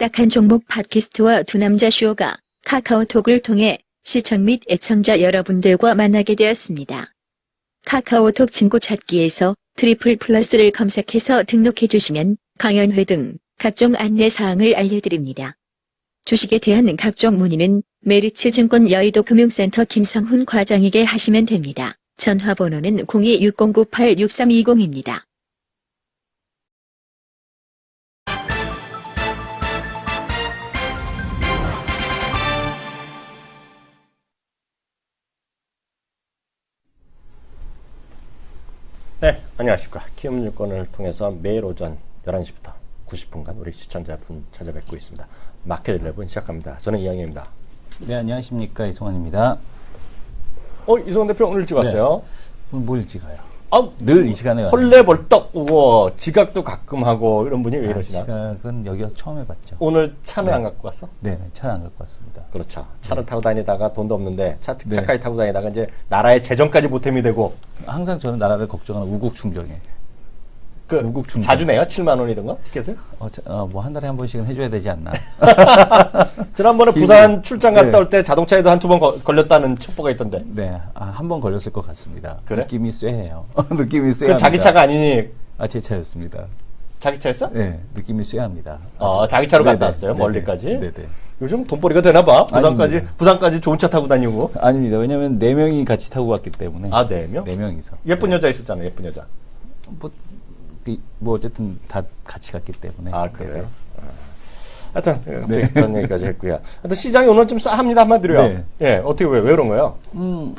딱딱한 종목 팟캐스트와 두 남자 쇼가 카카오톡을 통해 시청 및 애청자 여러분들과 만나게 되었습니다. 카카오톡 친구 찾기에서 트리플 플러스를 검색해서 등록해 주시면 강연회 등 각종 안내사항을 알려드립니다. 주식에 대한 각종 문의는 메리츠증권 여의도 금융센터 김성훈 과장에게 하시면 됩니다. 전화번호는 0260986320입니다. 네, 안녕하십니까. 키움증권을 통해서 매일 오전 11시부터 90분간 우리 시청자분 찾아뵙고 있습니다. 마켓 11 시작합니다. 저는 이영희입니다. 네, 안녕하십니까. 이송환입니다. 이송환 대표 오늘 일찍 왔어요? 네. 뭘 일찍 와요? 늘 이 시간에 와요. 헐레벌떡 오고 지각도 가끔 하고 이런 분이 왜 이러시나? 지각은 여기 와서 처음 해봤죠. 오늘 차는 안 갖고 왔어? 네, 차를 안 갖고 왔습니다. 그렇죠. 차를 타고 다니다가 돈도 없는데 차까지 타고 다니다가 이제 나라의 재정까지 보탬이 되고. 항상 저는 나라를 걱정하는 우국충정에. 우국충정. 자주 내요? 7만 원 이런 거? 티켓을? 뭐 한 달에 한 번씩은 해줘야 되지 않나. 지난번에 부산 출장 갔다 올 때 자동차에도 한두 번 걸렸다는 첩보가 있던데. 네, 한 번 걸렸을 것 같습니다. 그래? 느낌이 쎄해요. 느낌이 쎄합니다. 그 자기 차가 아니니? 제 차였습니다. 자기 차였어? 네, 느낌이 쎄합니다. 자기 차로 네네, 갔다 왔어요? 네네, 멀리까지? 네네. 요즘 돈벌이가 되나 봐. 부산까지 좋은 차 타고 다니고. 아닙니다. 왜냐면 4명이 같이 타고 갔기 때문에. 4명? 4명이서. 예쁜 여자 있었잖아요, 예쁜 여자. 뭐 어쨌든 다 같이 갔기 때문에. 그래요? 하여튼 그런 얘기까지 했고요. 하여튼 시장이 오늘 좀 싸합니다, 한마디로요. 네. 예, 어떻게 왜 그런 거예요?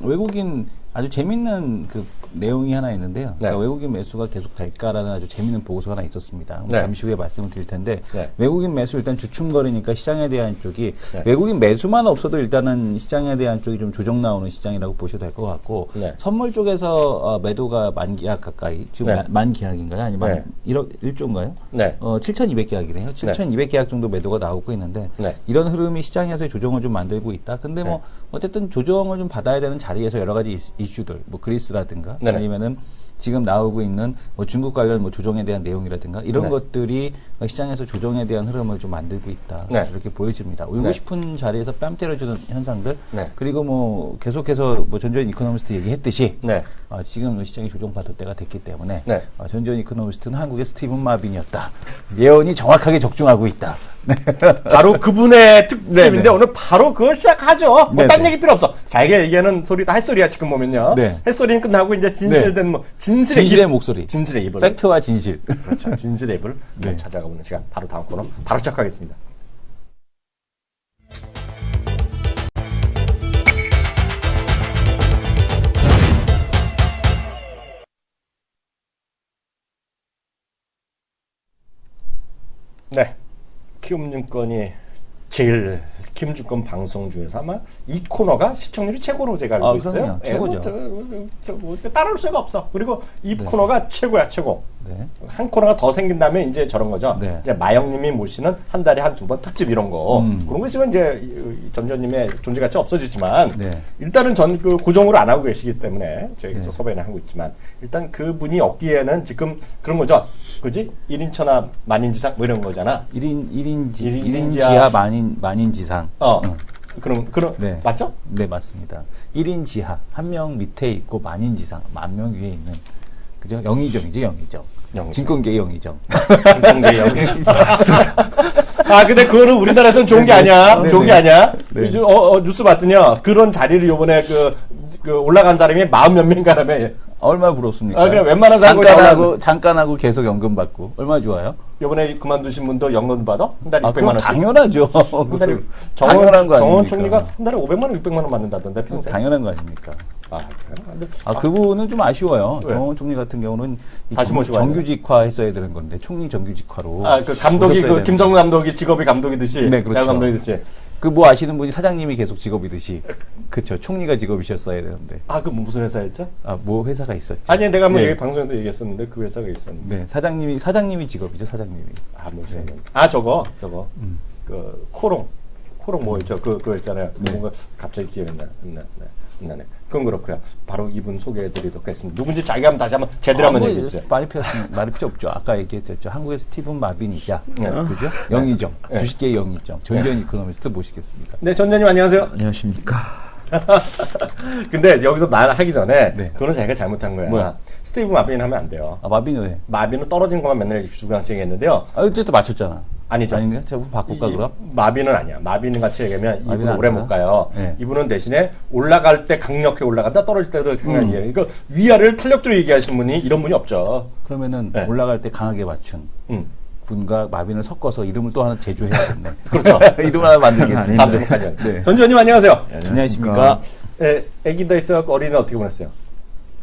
외국인 아주 재밌는 그 내용이 하나 있는데요. 네. 그러니까 외국인 매수가 계속 될까라는 아주 재밌는 보고서가 하나 있었습니다. 네. 잠시 후에 말씀을 드릴 텐데 네. 외국인 매수 일단 주춤거리니까 시장에 대한 쪽이 네. 외국인 매수만 없어도 일단은 시장에 대한 쪽이 좀 조정 나오는 시장이라고 보셔도 될 것 같고 네. 선물 쪽에서 매도가 만기약 가까이 지금 네. 만기약인가요? 아니면 네. 1조인가요? 네. 7,200계약이네요. 7,200계약 정도 매도가 나오고 있는데 네. 이런 흐름이 시장에서 조정을 좀 만들고 있다. 근데 뭐 어쨌든 조정을 좀 받아야 되는 자리에서 여러 가지 이슈들, 뭐 그리스라든가 네네. 아니면은 지금 나오고 있는 뭐 중국 관련 뭐 조정에 대한 내용이라든가 이런 네. 것들이 시장에서 조정에 대한 흐름을 좀 만들고 있다. 네. 이렇게 보여집니다. 울고 네. 싶은 자리에서 뺨 때려주는 현상들. 네. 그리고 뭐 계속해서 뭐 전전 이코노미스트 얘기했듯이 네. 지금 시장이 조정받을 때가 됐기 때문에 네. 전전 이코노미스트는 한국의 스티븐 마빈이었다. 예언이 정확하게 적중하고 있다. 바로 그분의 특집인데 네네. 오늘 바로 그걸 시작하죠. 뭐 딴 네네. 얘기 필요 없어. 자기가 얘기하는 소리 다 햇소리야 지금 보면요. 네. 햇소리는 끝나고 이제 진실된 뭐 진실의 목소리. 진실의 입을. 팩트와 진실. 그렇죠. 진실의 입을 네. 찾아가보는 시간. 바로 다음 코너 바로 시작하겠습니다. 네. 키움증권이 제일 키움증권 방송 중에서 아마 이 코너가 시청률이 최고로 제가 알고 있어요. 그럼요. 최고죠. 뭐 따라올 수가 없어. 그리고 이 코너가 최고야, 최고. 네. 한 코너가 더 생긴다면 이제 저런 거죠. 네. 이제 마영님이 모시는 한 달에 한두 번 특집 이런 거. 그런 거 있으면 이제 전전님의 존재 가치 없어지지만 네. 일단은 전 그 고정으로 안 하고 계시기 때문에 저희에서 섭외는 하고 있지만 일단 그분이 없기에는 지금 그런 거죠. 그지? 1인천하 만인지상 뭐 이런 거잖아. 1인 지하 지하 만인 지상. 그런 네. 맞죠? 네, 맞습니다. 1인 지하, 한 명 밑에 있고 만인 지상, 10,000명 위에 있는, 그죠? 영의정이죠, 영의정. 증권계의 영의정. 증권계의 영의정. 근데 그거는 우리나라에서는 좋은 게 아니야. 네네. 좋은 게 아니야. 네. 뉴스 봤더니요. 그런 자리를 요번에 그 올라간 사람이 40몇 명가라며. 얼마나 부럽습니까? 그래, 웬만한 사람이 잠깐 하고 계속 연금 받고. 얼마나 좋아요? 요번에 그만두신 분도 연금 받아? 한 달에 600만 원씩. 당연하죠. 한 달에 당연한 거 정원 아닙니까? 총리가 한 달에 500만 원, 600만 원 받는다던데 평생. 당연한 거 아닙니까? 그래요? 그분은 좀 아쉬워요. 왜? 정원 총리 같은 경우는 다시 모시고 정규직화 했어야 되는 건데, 총리 정규직화로. 그 감독이, 모셨어야 김성근 감독이 직업이 감독이듯이. 네, 그렇죠. 야구 감독이듯이. 뭐 아시는 분이 사장님이 계속 직업이듯이. 그쵸. 총리가 직업이셨어야 되는데. 그 무슨 회사였죠? 뭐 회사가 있었죠. 아니, 내가 한번 네. 방송에도 얘기했었는데 그 회사가 있었는데. 네, 사장님이 직업이죠, 사장님이. 무슨. 저거. 그, 호롱 뭐였죠? 그거 있잖아요. 뭔가 갑자기 기억이 안 나네. 그건 그렇고요. 바로 이분 소개해드리도록 하겠습니다. 누군지 자기가 한번 다시 한번 제대로 한번 얘기해 주세요. 말이 필요 없죠. 아까 얘기했죠. 한국의 스티븐 마빈이자 네. 그죠? 영의정, 네. 주식계의 영의정, 전전 이코노미스트 모시겠습니다. 네, 전전님 안녕하세요. 안녕하십니까. 근데 여기서 말하기 전에 네. 그거는 제가 잘못한 거야. 뭐야? 스티브 마빈 하면 안 돼요. 아, 마빈이 왜? 마빈은 떨어진 것만 맨날 주구장창 했는데요. 아, 어쨌든 맞췄잖아. 아니죠. 아닌가? 제가 바꿀까 그럼? 마빈은 아니야. 마빈 같이 얘기하면 이분은 마빈은 오래 안 못 가요. 네. 이분은 대신에 올라갈 때 강력하게 올라간다, 떨어질 때도 강력하게 얘기해요. 그러니까 위아래를 탄력적으로 얘기하시는 분이 이런 분이 없죠. 그러면은 네. 올라갈 때 강하게 맞춘 음. 분과 마빈을 섞어서 이름을 또 하나 제조해야겠네. 그렇죠. 이름을 하나 만들겠습니다. 다음 주까지. 네. 전주현님 안녕하세요. 안녕하십니까. 예, 애기 다 있어갖고 어린이는 어떻게 보냈어요?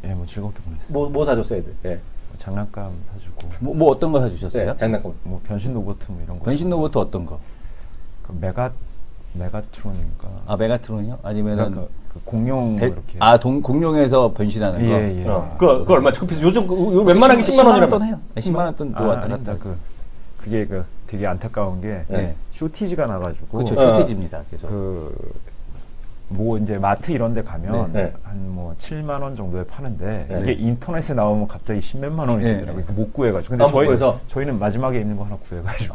예, 뭐 즐겁게 보냈어요. 뭐 사줬어요, 애들? 예. 뭐 장난감 사주고, 뭐 어떤 거 사주셨어요? 네, 장난감. 뭐 변신 로봇 뭐 이런 거. 변신 로봇 어떤 거? 그 메가트론인가. 아, 메가트론이요? 아니면은 그 공룡 대- 이렇게. 아, 공룡에서 변신하는 거? 예, 예. 그거 얼마? 요즘 웬만한 게 10만 원이라면. 돈 해요. 10만 원 돈 좋았다 아닙니다. 갔다. 그게 되게 안타까운 게 네. 쇼티지가 나가지고 그렇죠. 어. 쇼티지입니다. 계속. 뭐 이제 마트 이런 데 가면 네. 한 뭐 7만 원 정도에 파는데 네. 이게 인터넷에 나오면 갑자기 10몇만 원이 네. 되더라고요. 그러니까 못 구해가지고. 근데 못 구해서? 저희는 마지막에 있는 거 하나 구해가지고.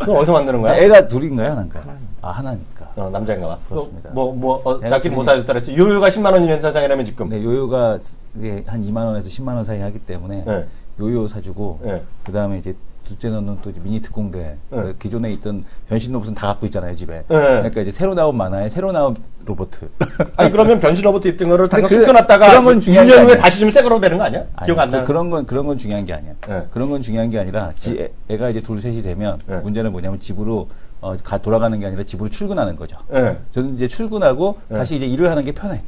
그건 어디서 만드는 거야? 애가 둘인가요? 하나인가요? 아, 하나니까. 남자인가 봐. 그렇습니다. 자기는 뭐 사줬다 그랬지? 요요가 10만 원이면 세상이라면 지금. 네, 요요가 이게 한 2만 원에서 10만 원 사이 하기 때문에 네. 요요 사주고 네. 그다음에 이제 둘째는 또 이제 미니 특공대 네. 그 기존에 있던 변신 로봇은 다 갖고 있잖아요 집에. 네. 그러니까 이제 새로 나온 만화에 새로 나온 로봇. 아니, 그러면 변신 로봇 입던 거를 당장 근데 숨겨놨다가 그런 건 중요한 게 2년 후에 아니야. 다시 주면 새 거로 되는 거 아니야? 기억 안 나는 그런 건 중요한 게 아니야. 네. 그런 건 중요한 게 아니라 애가 이제 둘 셋이 되면 네. 문제는 뭐냐면 집으로 돌아가는 게 아니라 집으로 출근하는 거죠. 네. 저는 이제 출근하고 다시 이제 일을 하는 게 편해.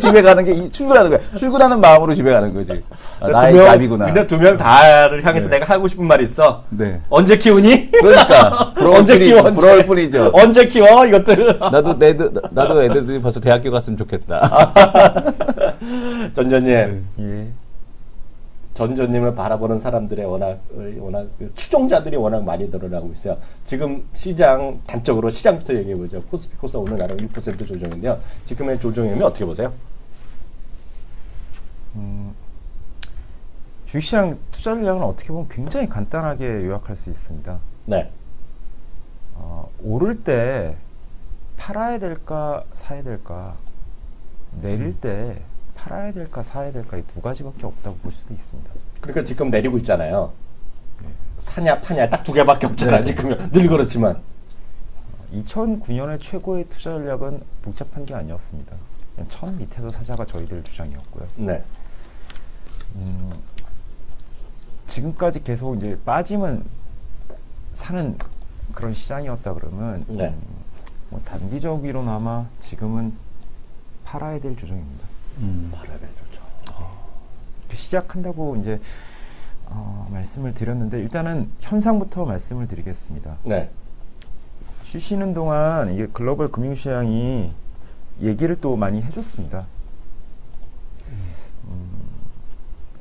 집에 가는 게 출근하는 거야. 출근하는 마음으로 집에 가는 거지. 아, 나의 잡이구나. 근데 두 명 다를 향해서 내가 하고 싶은 말이 있어. 네. 언제 키우니? 그러니까 언제 키워? 언제? 부러울 뿐이죠. 언제 키워? 이것들. 나도 애들이 벌써 대학교 갔으면 좋겠다. 전전님. 예. 전전님을 바라보는 사람들의 워낙 추종자들이 워낙 많이 늘어나고 있어요. 지금 시장 단적으로 시장부터 얘기해 보죠. 코스피 코스닥 오늘 나름 6% 조정인데요. 지금의 조정이면 어떻게 보세요? 주식시장 투자 전략은 어떻게 보면 굉장히 간단하게 요약할 수 있습니다. 네. 오를 때 팔아야 될까 사야 될까, 내릴 때 팔아야 될까 사야 될까 이 두 가지밖에 없다고 볼 수도 있습니다. 그러니까 지금 내리고 있잖아요. 사냐 파냐 딱 두 개밖에 없잖아요. 지금 늘 그렇지만. 2009년의 최고의 투자 전략은 복잡한 게 아니었습니다. 그냥 천 밑에서 사자가 저희들 주장이었고요. 네. 지금까지 계속 이제 빠지면 사는 그런 시장이었다 그러면 네. 뭐 단기적으로나마 지금은 팔아야 될 조정입니다. 팔아야 되죠. 시작한다고 이제 말씀을 드렸는데 일단은 현상부터 말씀을 드리겠습니다. 네. 쉬시는 동안 이게 글로벌 금융시장이 얘기를 또 많이 해줬습니다.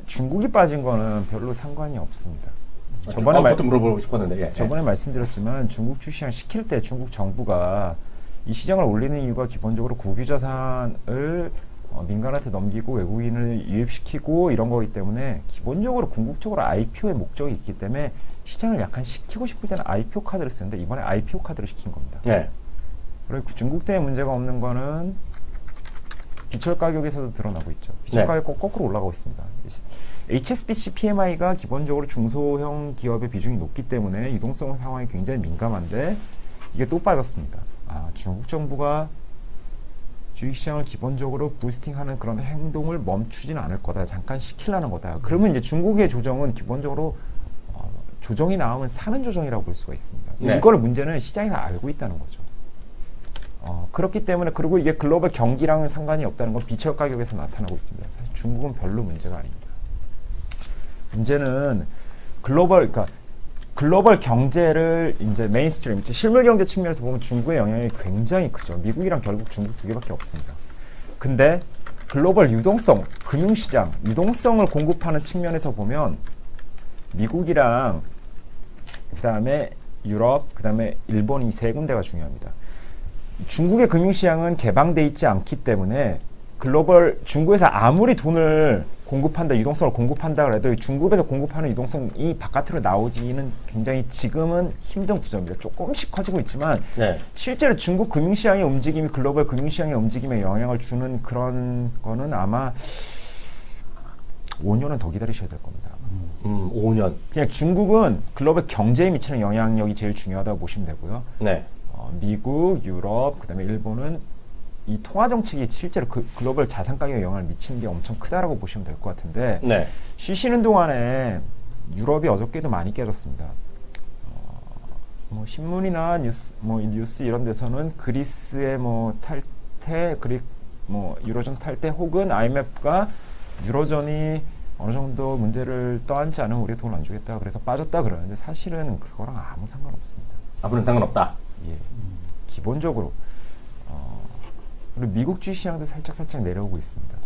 중국이 빠진 거는 별로 상관이 없습니다. 저번에 물어보고 싶었는데. 예. 저번에 말씀드렸지만 중국 주시장 시킬 때 중국 정부가 이 시장을 올리는 이유가 기본적으로 국유자산을 민간한테 넘기고 외국인을 유입시키고 이런 거기 때문에 기본적으로 궁극적으로 IPO의 목적이 있기 때문에 시장을 약간 식히고 싶을 때는 IPO 카드를 쓰는데 이번에 IPO 카드를 시킨 겁니다. 네. 그리고 중국 때문에 문제가 없는 거는 비철 가격에서도 드러나고 있죠. 비철 네. 가격 거꾸로 올라가고 있습니다. HSBC PMI가 기본적으로 중소형 기업의 비중이 높기 때문에 유동성 상황이 굉장히 민감한데 이게 또 빠졌습니다. 중국 정부가 주식시장을 기본적으로 부스팅하는 그런 행동을 멈추지는 않을 거다. 잠깐 시키려는 거다. 그러면 이제 중국의 조정은 기본적으로 조정이 나오면 사는 조정이라고 볼 수가 있습니다. 네. 이거를 문제는 시장이 다 알고 있다는 거죠. 그렇기 때문에 그리고 이게 글로벌 경기랑은 상관이 없다는 건 비철 가격에서 나타나고 있습니다. 사실 중국은 별로 문제가 아닙니다. 문제는 글로벌 경제를 이제 메인스트림, 실물 경제 측면에서 보면 중국의 영향이 굉장히 크죠. 미국이랑 결국 중국 두 개밖에 없습니다. 근데 글로벌 유동성, 금융시장, 유동성을 공급하는 측면에서 보면 미국이랑 그 다음에 유럽, 그다음에 일본 이 세 군데가 중요합니다. 중국의 금융시장은 개방돼 있지 않기 때문에 글로벌 중국에서 아무리 돈을 공급한다, 유동성을 공급한다 그래도 중국에서 공급하는 유동성이 바깥으로 나오지는 굉장히 지금은 힘든 구조입니다. 조금씩 커지고 있지만 네. 실제로 중국 금융시장의 움직임이 글로벌 금융시장의 움직임에 영향을 주는 그런 거는 아마 5년은 더 기다리셔야 될 겁니다. 5년. 그냥 중국은 글로벌 경제에 미치는 영향력이 제일 중요하다고 보시면 되고요. 네. 미국, 유럽, 그다음에 일본은 이 통화 정책이 실제로 글로벌 자산 가격에 영향을 미치는 게 엄청 크다라고 보시면 될 것 같은데 네. 쉬시는 동안에 유럽이 어저께도 많이 깨졌습니다. 뭐 신문이나 뉴스 이런 데서는 그리스의 뭐 탈퇴, 뭐 유로존 탈퇴 혹은 IMF가 유로존이 어느 정도 문제를 떠안지 않으면 우리 돈을 안 주겠다 그래서 빠졌다 그러는데 사실은 그거랑 아무 상관없습니다. 앞으로는 상관없다. 예. 기본적으로 그리고 미국 주식시장도 살짝 내려오고 있습니다.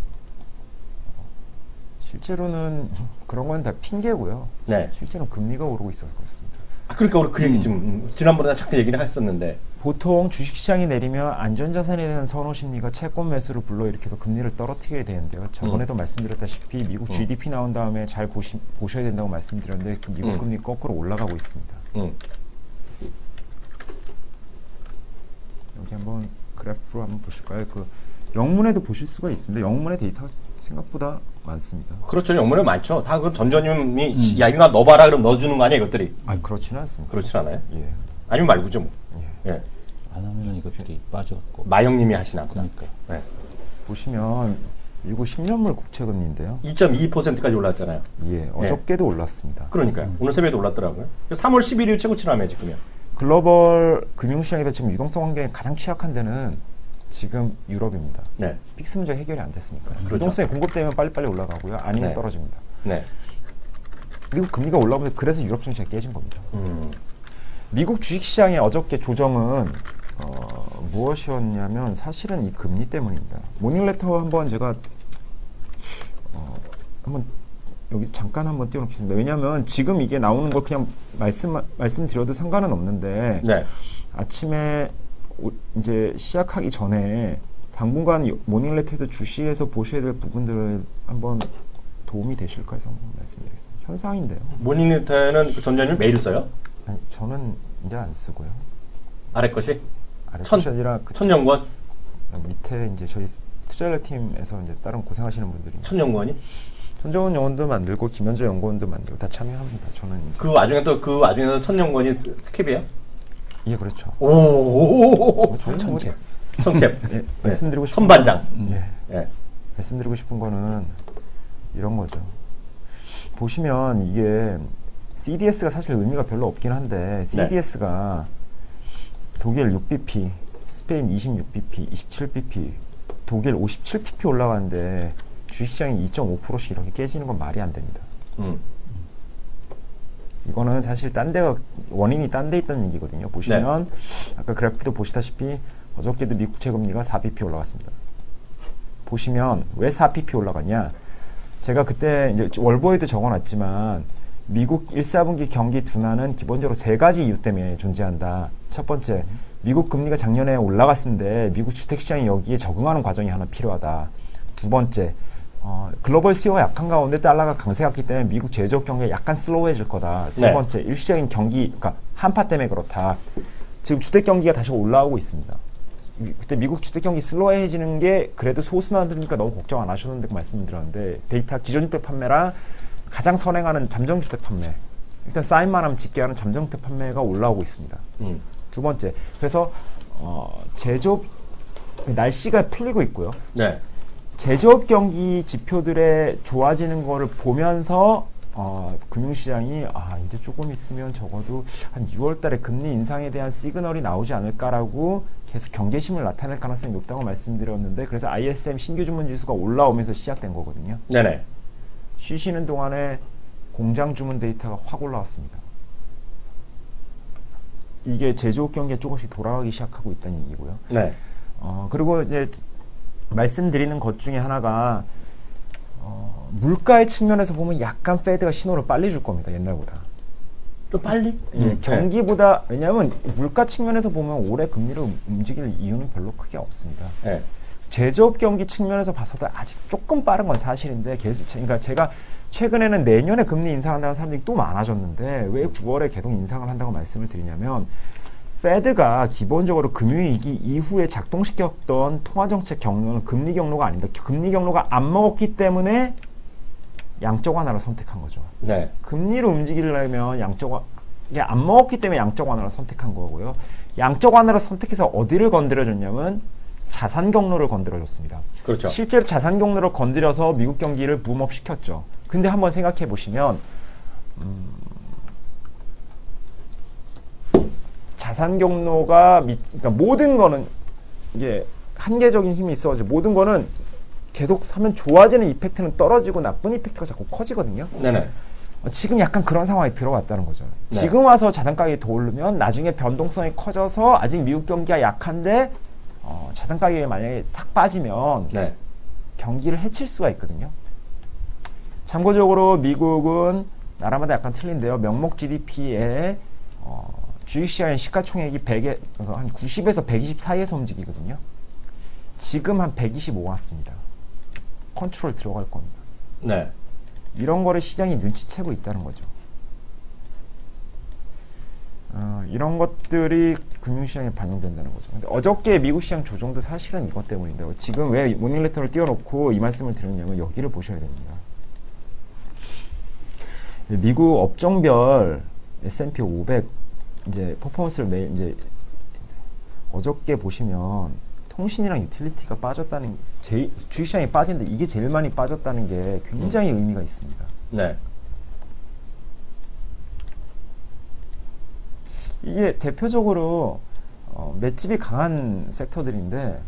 실제로는 그런 건 다 핑계고요. 네. 실제로는 금리가 오르고 있어서 그렇습니다. 그러니까 우리 그 얘기 좀 지난번에 잠깐 얘기를 했었는데 보통 주식시장이 내리면 안전자산에 대한 선호 심리가 채권 매수를 불러일으켜서 금리를 떨어뜨리게 되는데요. 저번에도 말씀드렸다시피 미국 GDP 나온 다음에 잘 보셔야 된다고 말씀드렸는데 그 미국 금리 거꾸로 올라가고 있습니다. 여기 한번 그래프로 한번 보실까요? 그 영문에도 보실 수가 있습니다. 영문의 데이터가 생각보다 많습니다. 그렇죠. 영문에 많죠. 다 그 전전님이 야 이거 넣어봐라 그럼 넣어주는 거 아니야 이것들이. 아니 그렇지는 않습니다. 그렇지 않아요? 예. 아니면 말고죠 뭐. 예. 예. 안 하면 이것들이 빠져갖고. 마영님이 하시나 보다. 그러니까. 네. 보시면 미국 10년물 국채금리인데요. 2.2%까지 올랐잖아요. 예, 어저께도 올랐습니다. 그러니까요. 오늘 새벽에도 올랐더라고요. 3월 11일 최고치라며 지금요. 글로벌 금융시장에서 지금 유동성 환경이 가장 취약한 데는 지금 유럽입니다. 네. 픽스 문제가 해결이 안 됐으니까. 그렇죠. 유동성이 공급되면 빨리빨리 올라가고요. 아니면 네. 떨어집니다. 네. 미국 금리가 올라오면서 그래서 유럽 증시가 깨진 겁니다. 미국 주식시장의 어저께 조정은 무엇이었냐면 사실은 이 금리 때문입니다. 모닝레터 한번 제가 한번 여기 잠깐 한번 띄워놓겠습니다. 왜냐하면 지금 이게 나오는 걸 그냥 말씀드려도 상관은 없는데 네. 아침에 이제 시작하기 전에 당분간 모닝레터에서 주시에서 보셔야 될 부분들을 한번 도움이 되실까 해서 한번 말씀드리겠습니다. 현상인데요. 모닝레터는 그 전전님 매일 써요? 아니, 저는 이제 안 쓰고요. 아래 것이? 아래 것이 아니라 그 천연권? 밑에 이제 저희 투자연락 팀에서 이제 다른 고생하시는 분들이 천연권이? 천정원 연구원도 만들고 김현조 연구원도 만들고 다 참여합니다. 저는 이제 그 와중에서 천연권이 스캡이에요? 예, 그렇죠. 오. 저는 뭐 선캡. 예, 말씀드리고 싶은 선반장. 예. 말씀드리고 싶은 거는 이런 거죠. 보시면 이게 CDS가 사실 의미가 별로 없긴 한데 CDS가 독일 6bp, 스페인 26bp, 27bp, 독일 57bp 올라가는데 주식시장이 2.5%씩 이렇게 깨지는 건 말이 안 됩니다. 이거는 사실 원인이 딴 데 있다는 얘기거든요. 보시면 아까 그래프도 보시다시피 어저께도 미국 국채 금리가 4bp 올라갔습니다. 보시면 왜 4bp 올라갔냐? 제가 그때 이제 월보에도 적어놨지만 미국 1사분기 경기 둔화는 기본적으로 세 가지 이유 때문에 존재한다. 첫 번째, 미국 금리가 작년에 올라갔는데 미국 주택시장이 여기에 적응하는 과정이 하나 필요하다. 두 번째, 글로벌 수요가 약한 가운데 달러가 강세갔기 때문에 미국 제조업 경기가 약간 슬로우해질 거다. 세 번째, 일시적인 경기, 그러니까 한파 때문에 그렇다. 지금 주택 경기가 다시 올라오고 있습니다. 그때 미국 주택 경기 슬로우해지는 게 그래도 소수나들니까 너무 걱정 안 하셨는데 말씀드렸는데 데이터 기존 주택 판매랑 가장 선행하는 잠정 주택 판매, 일단 사인만 하면 집계하는 잠정 주택 판매가 올라오고 있습니다. 두 번째, 그래서 제조업 날씨가 풀리고 있고요. 네. 제조업 경기 지표들의 좋아지는 거를 보면서 금융시장이 이제 조금 있으면 적어도 한 6월 달에 금리 인상에 대한 시그널이 나오지 않을까라고 계속 경계심을 나타낼 가능성이 높다고 말씀드렸는데 그래서 ISM 신규 주문 지수가 올라오면서 시작된 거거든요. 네네. 쉬시는 동안에 공장 주문 데이터가 확 올라왔습니다. 이게 제조업 경기가 조금씩 돌아가기 시작하고 있다는 얘기고요. 네. 그리고 이제 말씀드리는 것 중에 하나가 물가의 측면에서 보면 약간 페드가 신호를 빨리 줄 겁니다. 옛날보다. 좀 빨리? 예, 경기보다 왜냐하면 물가 측면에서 보면 올해 금리를 움직일 이유는 별로 크게 없습니다. 네. 제조업 경기 측면에서 봐서도 아직 조금 빠른 건 사실인데 계속 그러니까 제가 최근에는 내년에 금리 인상한다는 사람들이 또 많아졌는데 왜 9월에 계속 인상을 한다고 말씀을 드리냐면 페드가 기본적으로 금융위기 이후에 작동시켰던 통화정책 경로는 금리 경로가 아닙니다. 금리 경로가 안 먹었기 때문에 양적 완화를 선택한 거죠. 네. 금리를 움직이려면 이게 안 먹었기 때문에 양적 완화를 선택한 거고요. 양적 완화를 선택해서 어디를 건드려줬냐면 자산 경로를 건드려줬습니다. 그렇죠. 실제로 자산 경로를 건드려서 미국 경기를 붐업 시켰죠. 근데 한번 생각해 보시면 자산 경로가 그러니까 모든 거는 이게 한계적인 힘이 있어가지고 모든 거는 계속 하면 좋아지는 이펙트는 떨어지고 나쁜 이펙트가 자꾸 커지거든요. 네네. 지금 약간 그런 상황이 들어왔다는 거죠. 네. 지금 와서 자산 가격이 더 오르면 나중에 변동성이 커져서 아직 미국 경기가 약한데 자산 가격이 만약에 싹 빠지면 네. 경기를 해칠 수가 있거든요. 참고적으로 미국은 나라마다 약간 틀린데요. 명목 GDP에 주식시장의 시가총액이 100에 한 90에서 120 사이에서 움직이거든요. 지금 한 125 왔습니다. 컨트롤 들어갈 겁니다. 네. 이런 거를 시장이 눈치채고 있다는 거죠. 이런 것들이 금융시장에 반영된다는 거죠. 근데 어저께 미국 시장 조정도 사실은 이것 때문인데요. 지금 왜 모닝레터를 띄워놓고 이 말씀을 드렸냐면 여기를 보셔야 됩니다. 미국 업종별 S&P 500 이제 퍼포먼스를 매일 이제 어저께 보시면 통신이랑 유틸리티가 빠졌다는 주식시장이 빠진데 이게 제일 많이 빠졌다는 게 굉장히 의미가 있습니다. 네. 이게 대표적으로 맷집이 강한 섹터들인데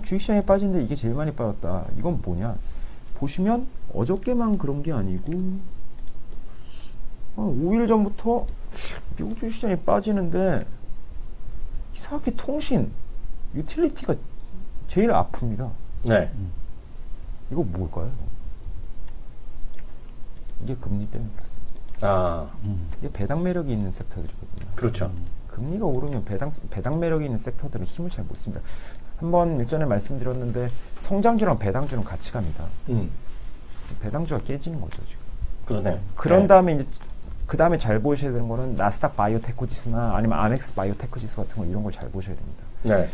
주식시장이 빠진데 이게 제일 많이 빠졌다. 이건 뭐냐? 보시면 어저께만 그런 게 아니고 5일 전부터 미국 주식시장이 빠지는데 이상하게 통신, 유틸리티가 제일 아픕니다. 네. 이거 뭘까요? 이게 금리 때문에 그렇습니다. 아, 이게 배당 매력이 있는 섹터들이거든요. 그렇죠. 금리가 오르면 배당 매력이 있는 섹터들은 힘을 잘 못 씁니다. 한번 일전에 말씀드렸는데 성장주랑 배당주는 같이 갑니다. 배당주가 깨지는 거죠 지금. 그러네요. 그런 네. 다음에 이제 그 다음에 잘 보셔야 되는 거는 나스닥 바이오테크 지수나 아니면 아멕스 바이오테크 지수 같은 거 이런 걸 잘 보셔야 됩니다. 네.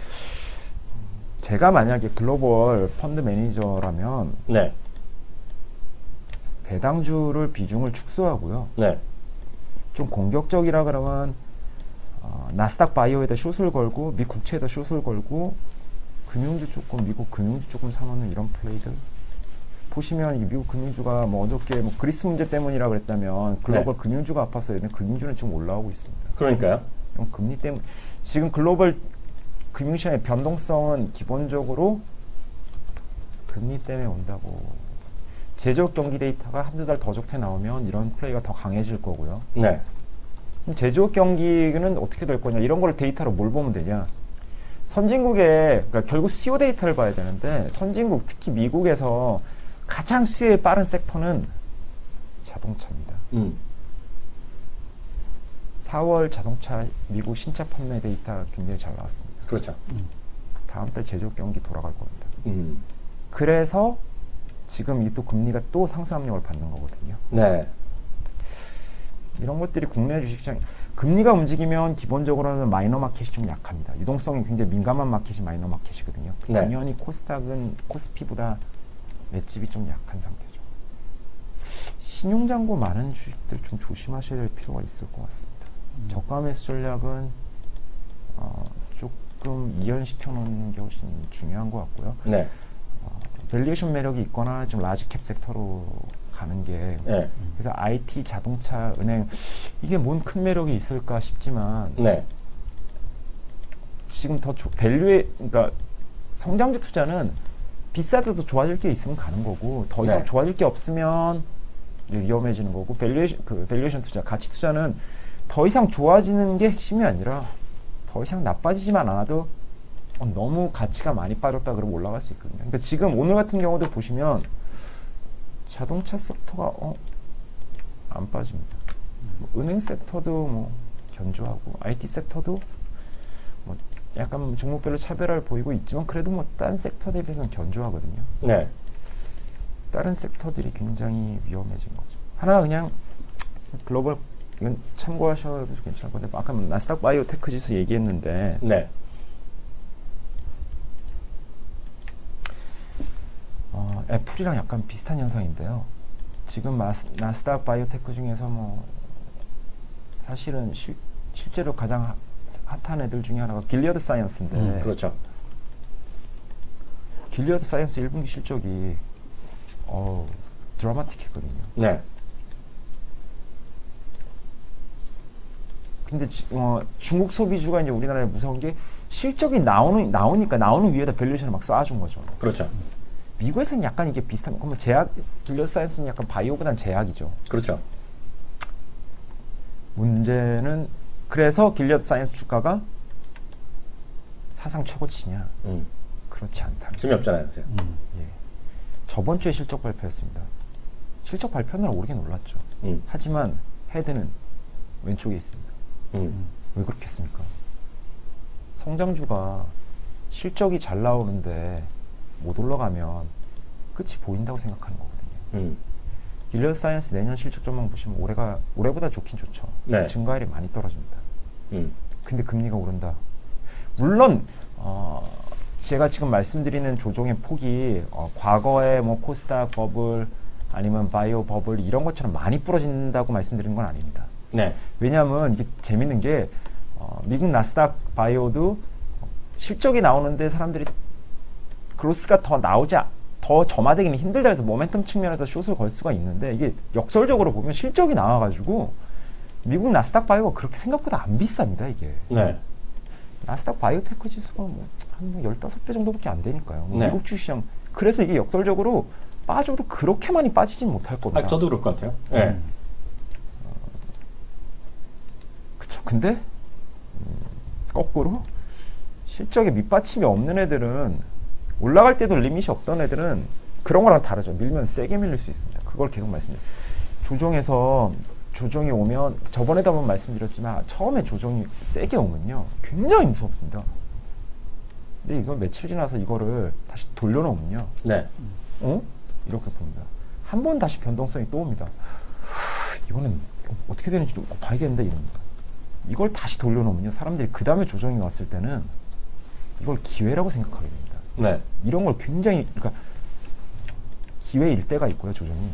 제가 만약에 글로벌 펀드 매니저라면 네. 배당주를 비중을 축소하고요. 네. 좀 공격적이라 그러면 나스닥 바이오에다 숏을 걸고 미 국채에다 숏을 걸고 금융주 조금 미국 금융주 조금 사놓는 이런 플레이들 보시면 이게 미국 금융주가 뭐 어저께 뭐 그리스 문제 때문이라 그랬다면 글로벌 네. 금융주가 아팠어야 되는데 금융주는 지금 올라오고 있습니다. 그러니까요. 금리 때문에 지금 글로벌 금융시장의 변동성은 기본적으로 금리 때문에 온다고. 제조업 경기 데이터가 한두 달 더 좋게 나오면 이런 플레이가 더 강해질 거고요. 네. 그럼 제조업 경기는 어떻게 될 거냐? 이런 걸 데이터로 뭘 보면 되냐? 선진국의 그러니까 결국 수요 데이터를 봐야 되는데 선진국 특히 미국에서 가장 수요에 빠른 섹터는 자동차입니다. 4월 자동차 미국 신차 판매 데이터 굉장히 잘 나왔습니다. 그렇죠. 다음 달 제조업 경기 돌아갈 겁니다. 음. 그래서 지금 이 또 금리가 또 상승 압력을 받는 거거든요. 네. 이런 것들이 국내 주식시장 금리가 움직이면 기본적으로는 마이너 마켓이 좀 약합니다. 유동성이 굉장히 민감한 마켓이 마이너 마켓이거든요. 네. 당연히 코스닥은 코스피보다 맷집이 좀 약한 상태죠. 신용잔고 많은 주식들 좀 조심하셔야 될 필요가 있을 것 같습니다. 저가 매수 전략은 조금 이연시켜 놓는 게 훨씬 중요한 것 같고요. 네. 밸류에이션 매력이 있거나 좀 라지캡 sektor로 가는 게 네. 그래서 IT, 자동차, 은행 이게 뭔 큰 매력이 있을까 싶지만 네. 지금 더 밸류에 그러니까 성장주 투자는 비싸도 좋아질 게 있으면 가는 거고 더 이상 네. 좋아질 게 없으면 위험해지는 거고 밸류에이션 투자, 가치 투자는 더 이상 좋아지는 게 핵심이 아니라 더 이상 나빠지지만 않아도 너무 가치가 많이 빠졌다 그러면 올라갈 수 있거든요. 그러니까 지금 오늘 같은 경우도 보시면 자동차 섹터가 안 빠집니다. 뭐 은행 섹터도 뭐 견조하고 IT 섹터도 뭐 약간 종목별로 차별화를 보이고 있지만 그래도 뭐 다른 섹터 대비해서는 견조하거든요. 네. 다른 섹터들이 굉장히 위험해진 거죠. 하나 그냥 글로벌 이건 참고하셔도 괜찮을 건데 아까 나스닥 바이오테크 지수 얘기했는데 네. 애플이랑 약간 비슷한 현상인데요. 지금 나스닥 바이오테크 중에서 뭐 사실은 실제로 가장 핫한 애들 중에 하나가 길리어드 사이언스인데 그렇죠. 길리어드 사이언스 1분기 실적이 드라마틱했거든요. 네. 근데 중국 소비주가 이제 우리나라에 무서운 게 실적이 나오니까 나오는 위에다 밸류에이션을 막 쌓아준 거죠. 그렇죠. 미국에서는 약간 이게 비슷한, 그러면 길리어드 사이언스는 약간 바이오보다는 제약이죠. 그렇죠. 문제는 그래서 길리어드 사이언스 주가가 사상 최고치냐? 그렇지 않다. 재미없잖아요. 그죠? 예. 저번 주에 실적 발표했습니다. 실적 발표하느라 오르게 놀랐죠. 하지만 헤드는 왼쪽에 있습니다. 왜 그렇겠습니까? 성장주가 실적이 잘 나오는데 못 올라가면 끝이 보인다고 생각하는 거거든요. 길리어드 사이언스 내년 실적 전망 보시면 올해보다 좋긴 좋죠. 네. 증가율이 많이 떨어집니다. 근데 금리가 오른다. 물론 제가 지금 말씀드리는 조정의 폭이 과거에 뭐 코스닥 버블 아니면 바이오 버블 이런 것처럼 많이 부러진다고 말씀드리는 건 아닙니다. 네. 왜냐하면 이게 재밌는 게 미국 나스닥 바이오도 실적이 나오는데 사람들이 그로스가 더 점화되기는 힘들다 해서 모멘텀 측면에서 숏을 걸 수가 있는데 이게 역설적으로 보면 실적이 나와가지고 미국 나스닥 바이오가 그렇게 생각보다 안 비쌉니다. 이게. 네. 나스닥 바이오테크 지수가 한 15배 정도밖에 안 되니까요. 네. 미국 주시장. 그래서 이게 역설적으로 빠져도 그렇게 많이 빠지진 못할 겁니다. 저도 그럴 것 같아요. 네. 그쵸. 근데 거꾸로 실적에 밑받침이 없는 애들은 올라갈 때도 리밋이 없던 애들은 그런 거랑 다르죠. 밀면 세게 밀릴 수 있습니다. 그걸 계속 말씀드려요. 조정이 오면 저번에도 한번 말씀드렸지만 처음에 조정이 세게 오면요 굉장히 무섭습니다. 근데 이건 며칠 지나서 이거를 다시 돌려놓으면요 네. 이렇게 봅니다. 한 번 다시 변동성이 또 옵니다. 이거는 어떻게 되는지 좀 봐야겠는데 이럽니다. 이걸 다시 돌려놓으면요 사람들이 그 다음에 조정이 왔을 때는 이걸 기회라고 생각하게 됩니다. 네. 이런 걸 굉장히 그러니까 기회일 때가 있고요. 조정이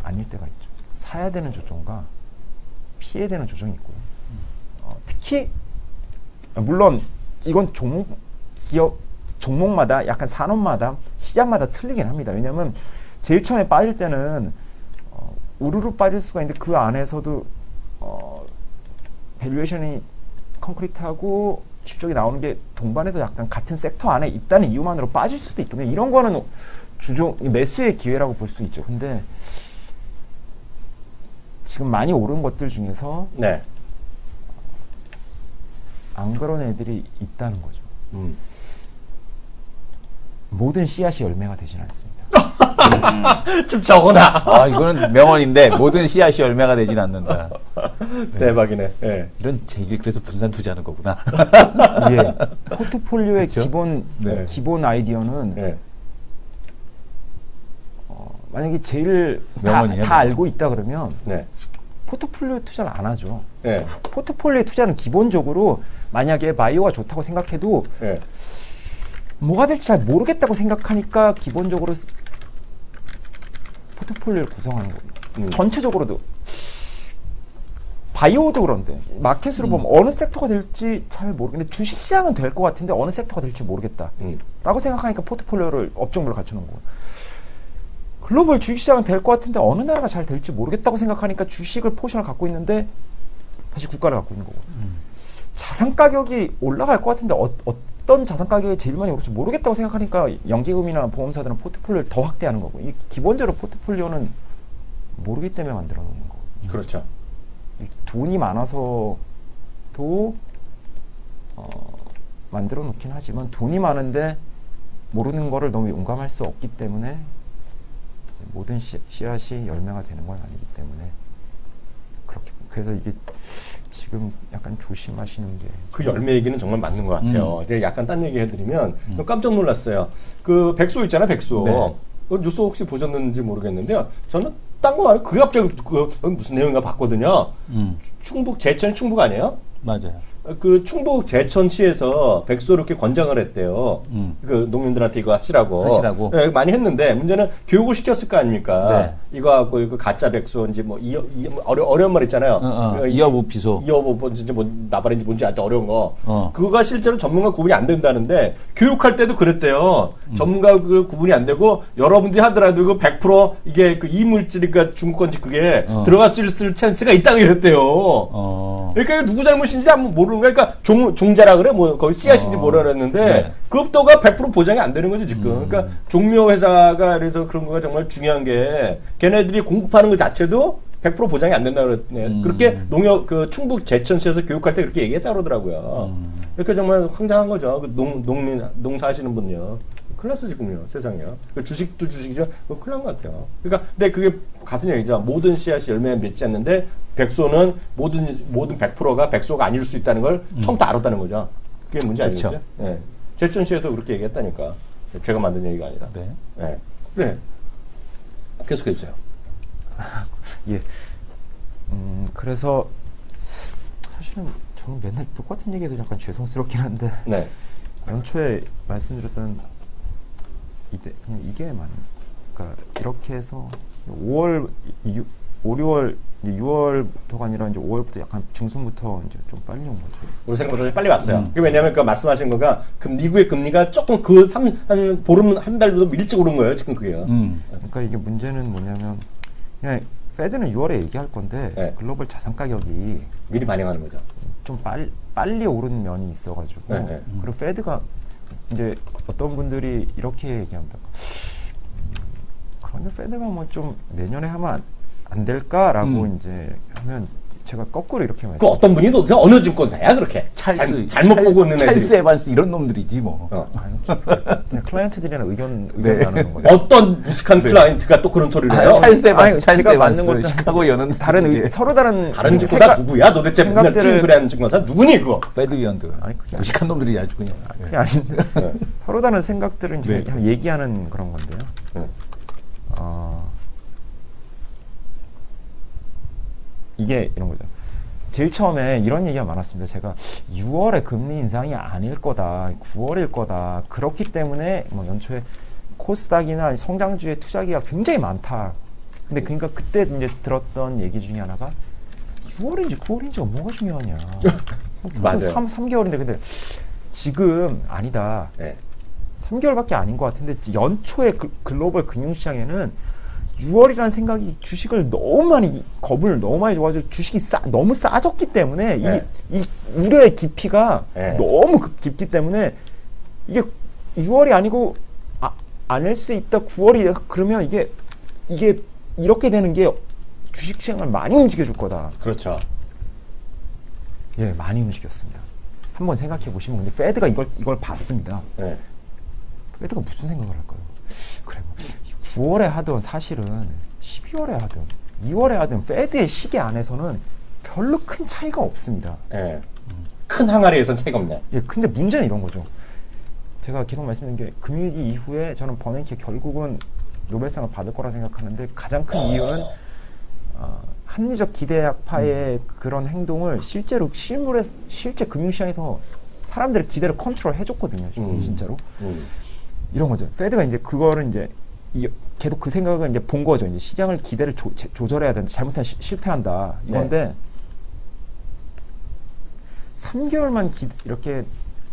아닐 때가 있죠. 사야 되는 조정과 피해야 되는 조정이 있고요. 특히 물론 이건 종목마다 약간 산업마다 시장마다 틀리긴 합니다. 왜냐하면 제일 처음에 빠질 때는 우르르 빠질 수가 있는데 그 안에서도 밸류에이션이 콘크리트하고 실적이 나오는 게 동반해서 약간 같은 섹터 안에 있다는 이유만으로 빠질 수도 있거든요. 이런 거는 매수의 기회라고 볼 수 있죠. 근데 지금 많이 오른 것들 중에서 네. 안 그런 애들이 있다는 거죠. 모든 씨앗이 열매가 되진 않습니다. 좀 적어놔. 이거는 명언인데 모든 씨앗이 열매가 되진 않는다. 대박이네. 네. 이런 제길 그래서 분산 투자하는 거구나. 예. 포트폴리오의 그렇죠? 기본 아이디어는 네. 만약에 제일 명언이에요, 다 알고 있다 그러면 네. 포트폴리오 투자를 안 하죠. 네. 포트폴리오 투자는 기본적으로 만약에 바이오가 좋다고 생각해도 네. 뭐가 될지 잘 모르겠다고 생각하니까 기본적으로 포트폴리오를 구성하는 거예요. 전체적으로도. 바이오도 그런데 마켓으로 보면 어느 섹터가 될지 잘 모르겠는데 주식시장은 될 것 같은데 어느 섹터가 될지 모르겠다 라고 생각하니까 포트폴리오를 업종별로 갖춰놓은 거예요. 글로벌 주식시장은 될 것 같은데 어느 나라가 잘 될지 모르겠다고 생각하니까 주식을 포션을 갖고 있는데 다시 국가를 갖고 있는 거고 자산 가격이 올라갈 것 같은데 어떤 자산 가격이 제일 많이 오를지 모르겠다고 생각하니까 연기금이나 보험사들은 포트폴리오를 더 확대하는 거고 기본적으로 포트폴리오는 모르기 때문에 만들어 놓는 거고 그렇죠. 돈이 많아서도 만들어 놓긴 하지만 돈이 많은데 모르는 거를 너무 용감할 수 없기 때문에 모든 씨앗이 열매가 되는 건 아니기 때문에 그래서 이게 지금 약간 조심하시는 게. 그 열매 얘기는 정말 맞는 것 같아요. 제가 약간 딴 얘기 해드리면 깜짝 놀랐어요. 그 백소 있잖아요, 백소. 네. 그 뉴스 혹시 보셨는지 모르겠는데요. 저는 딴 거 말고 그 갑자기 무슨 내용인가 봤거든요. 충북 제천 충북 아니에요? 맞아요. 그 충북 제천시에서 백소 이렇게 권장을 했대요. 그 농민들한테 이거 하시라고. 네, 많이 했는데 문제는 교육을 시켰을 거 아닙니까? 네. 이거 하고 이거 가짜 백소인지 뭐 어려운 말 있잖아요. 이어부 피소. 이어부 뭔지 뭐 나발인지 뭔지 아주 어려운 거. 어. 그거가 실제로 전문가 구분이 안 된다는데 교육할 때도 그랬대요. 전문가 그 구분이 안 되고 여러분들이 하더라도 그 100% 이게 그 이물질이니까 중국 건지 그게 들어갈 수 있을 찬스가 있다고 이랬대요. 그러니까 누구 잘못인지 한번 모르는 거야. 그러니까 종자라 그래? 뭐 거기 씨앗인지 뭐라 그랬는데 네. 그 업도가 100% 보장이 안 되는 거죠 지금. 그러니까 종묘 회사가 그래서 그런 거가 정말 중요한 게 걔네들이 공급하는 것 자체도 100% 보장이 안 된다 그랬네. 그렇게 농협 그 충북 제천시에서 교육할 때 그렇게 얘기했다 그러더라고요. 그러니까 정말 황당한 거죠. 그 농사하시는 분요. 큰일 났어 지금요 세상이요. 그 주식도 주식이죠. 그거 큰일 난 것 같아요. 그러니까 근데 그게 같은 얘기죠. 모든 씨앗이 열매에 맺지 않는데 백소는 모든 100%가 백소가 아닐 수 있다는 걸 처음부터 알았다는 거죠. 그게 문제 아니겠죠? 그렇죠. 네. 제천시에서 그렇게 얘기했다니까. 제가 만든 얘기가 아니라. 네. 네. 그래. 계속해 주세요. 예. 그래서 사실은 저는 맨날 똑같은 얘기해서 약간 죄송스럽긴 한데 네. 연초에 말씀드렸던 그냥 이게 그러니까 이렇게 해서 5월, 6월, 6월부터가 아니라 이제 5월부터 약간 중순부터 이제 좀 빨리 온 거죠. 우리 생각보다 좀 빨리 왔어요. 그 왜냐하면 그 말씀하신 거가 미국의 금리가 조금 한 보름 한 달 정도 일찍 오른 거예요. 지금 그게요. 그러니까 이게 문제는 뭐냐면 그냥 페드는 6월에 얘기할 건데 네. 글로벌 자산 가격이 미리 반영하는 거죠. 좀 빨리 오른 면이 있어가지고 네. 그리고 페드가 이제 어떤 분들이 이렇게 얘기합니다. 그런데 페드가 뭐 좀 내년에 하면 안 될까라고 이제 하면 제가 거꾸로 이렇게 그 어떤 분이 도대체 어느 증권사야 그렇게 잘못 보고 있는 애들이. 찰스 에반스 이런 놈들이지 뭐. 그냥 클라이언트들이랑 의견 네. 나누는 거예요. 어떤 무식한 클라이언트가 또 그런 소리를 해요? 찰스 에반스, 찰스 제가 맞는 에반스, 것도 시카고 여는 서로 다른 증권사 누구야? 도대체 맨날 틀린 소리 하는 증권사 누구니 그거? 페드 위원들. 아니, 그게 무식한 놈들이 아주 그냥. 그게 아닌데 서로 다른 생각들을 이제 네. 그냥 얘기하는 그런 건데요. 이게 이런 거죠. 제일 처음에 이런 얘기가 많았습니다. 제가 6월에 금리 인상이 아닐 거다, 9월일 거다. 그렇기 때문에 뭐 연초에 코스닥이나 성장주의 투자기가 굉장히 많다. 근데 그러니까 그때 이제 들었던 얘기 중에 하나가 6월인지 9월인지가 뭐가 중요하냐. 맞아요. 3개월인데 근데 지금 아니다. 네. 3개월밖에 아닌 것 같은데 연초에 글로벌 금융시장에는 6월이라는 생각이 주식을 너무 많이 겁을 너무 많이 줘가지고 주식이 너무 싸졌기 때문에 네. 이 우려의 깊이가 네. 너무 깊기 때문에 이게 6월이 아니고 아닐 수 있다 9월이 그러면 이게 이렇게 되는 게 주식시장을 많이 움직여줄 거다. 그렇죠. 예, 많이 움직였습니다. 한번 생각해 보시면 근데 페드가 이걸 봤습니다. 네. 페드가 무슨 생각을 할까요? 그래, 9월에 하든 사실은 12월에 하든 2월에 하든 페드의 시계 안에서는 별로 큰 차이가 없습니다. 네. 큰 항아리에선 차이가 없네. 예, 근데 문제는 이런 거죠. 제가 계속 말씀드린 게 금융위기 이후에 저는 버냉키 결국은 노벨상을 받을 거라 생각하는데 가장 큰 이유는 합리적 기대학파의 그런 행동을 실제로 실제 금융시장에서 사람들의 기대를 컨트롤 해줬거든요. 진짜로. 이런 거죠. 페드가 이제 그거를 이제 계속 그 생각을 이제 본 거죠. 이제 시장을 기대를 조절해야 되는데 잘못하면 실패한다. 이건데 3개월만 이렇게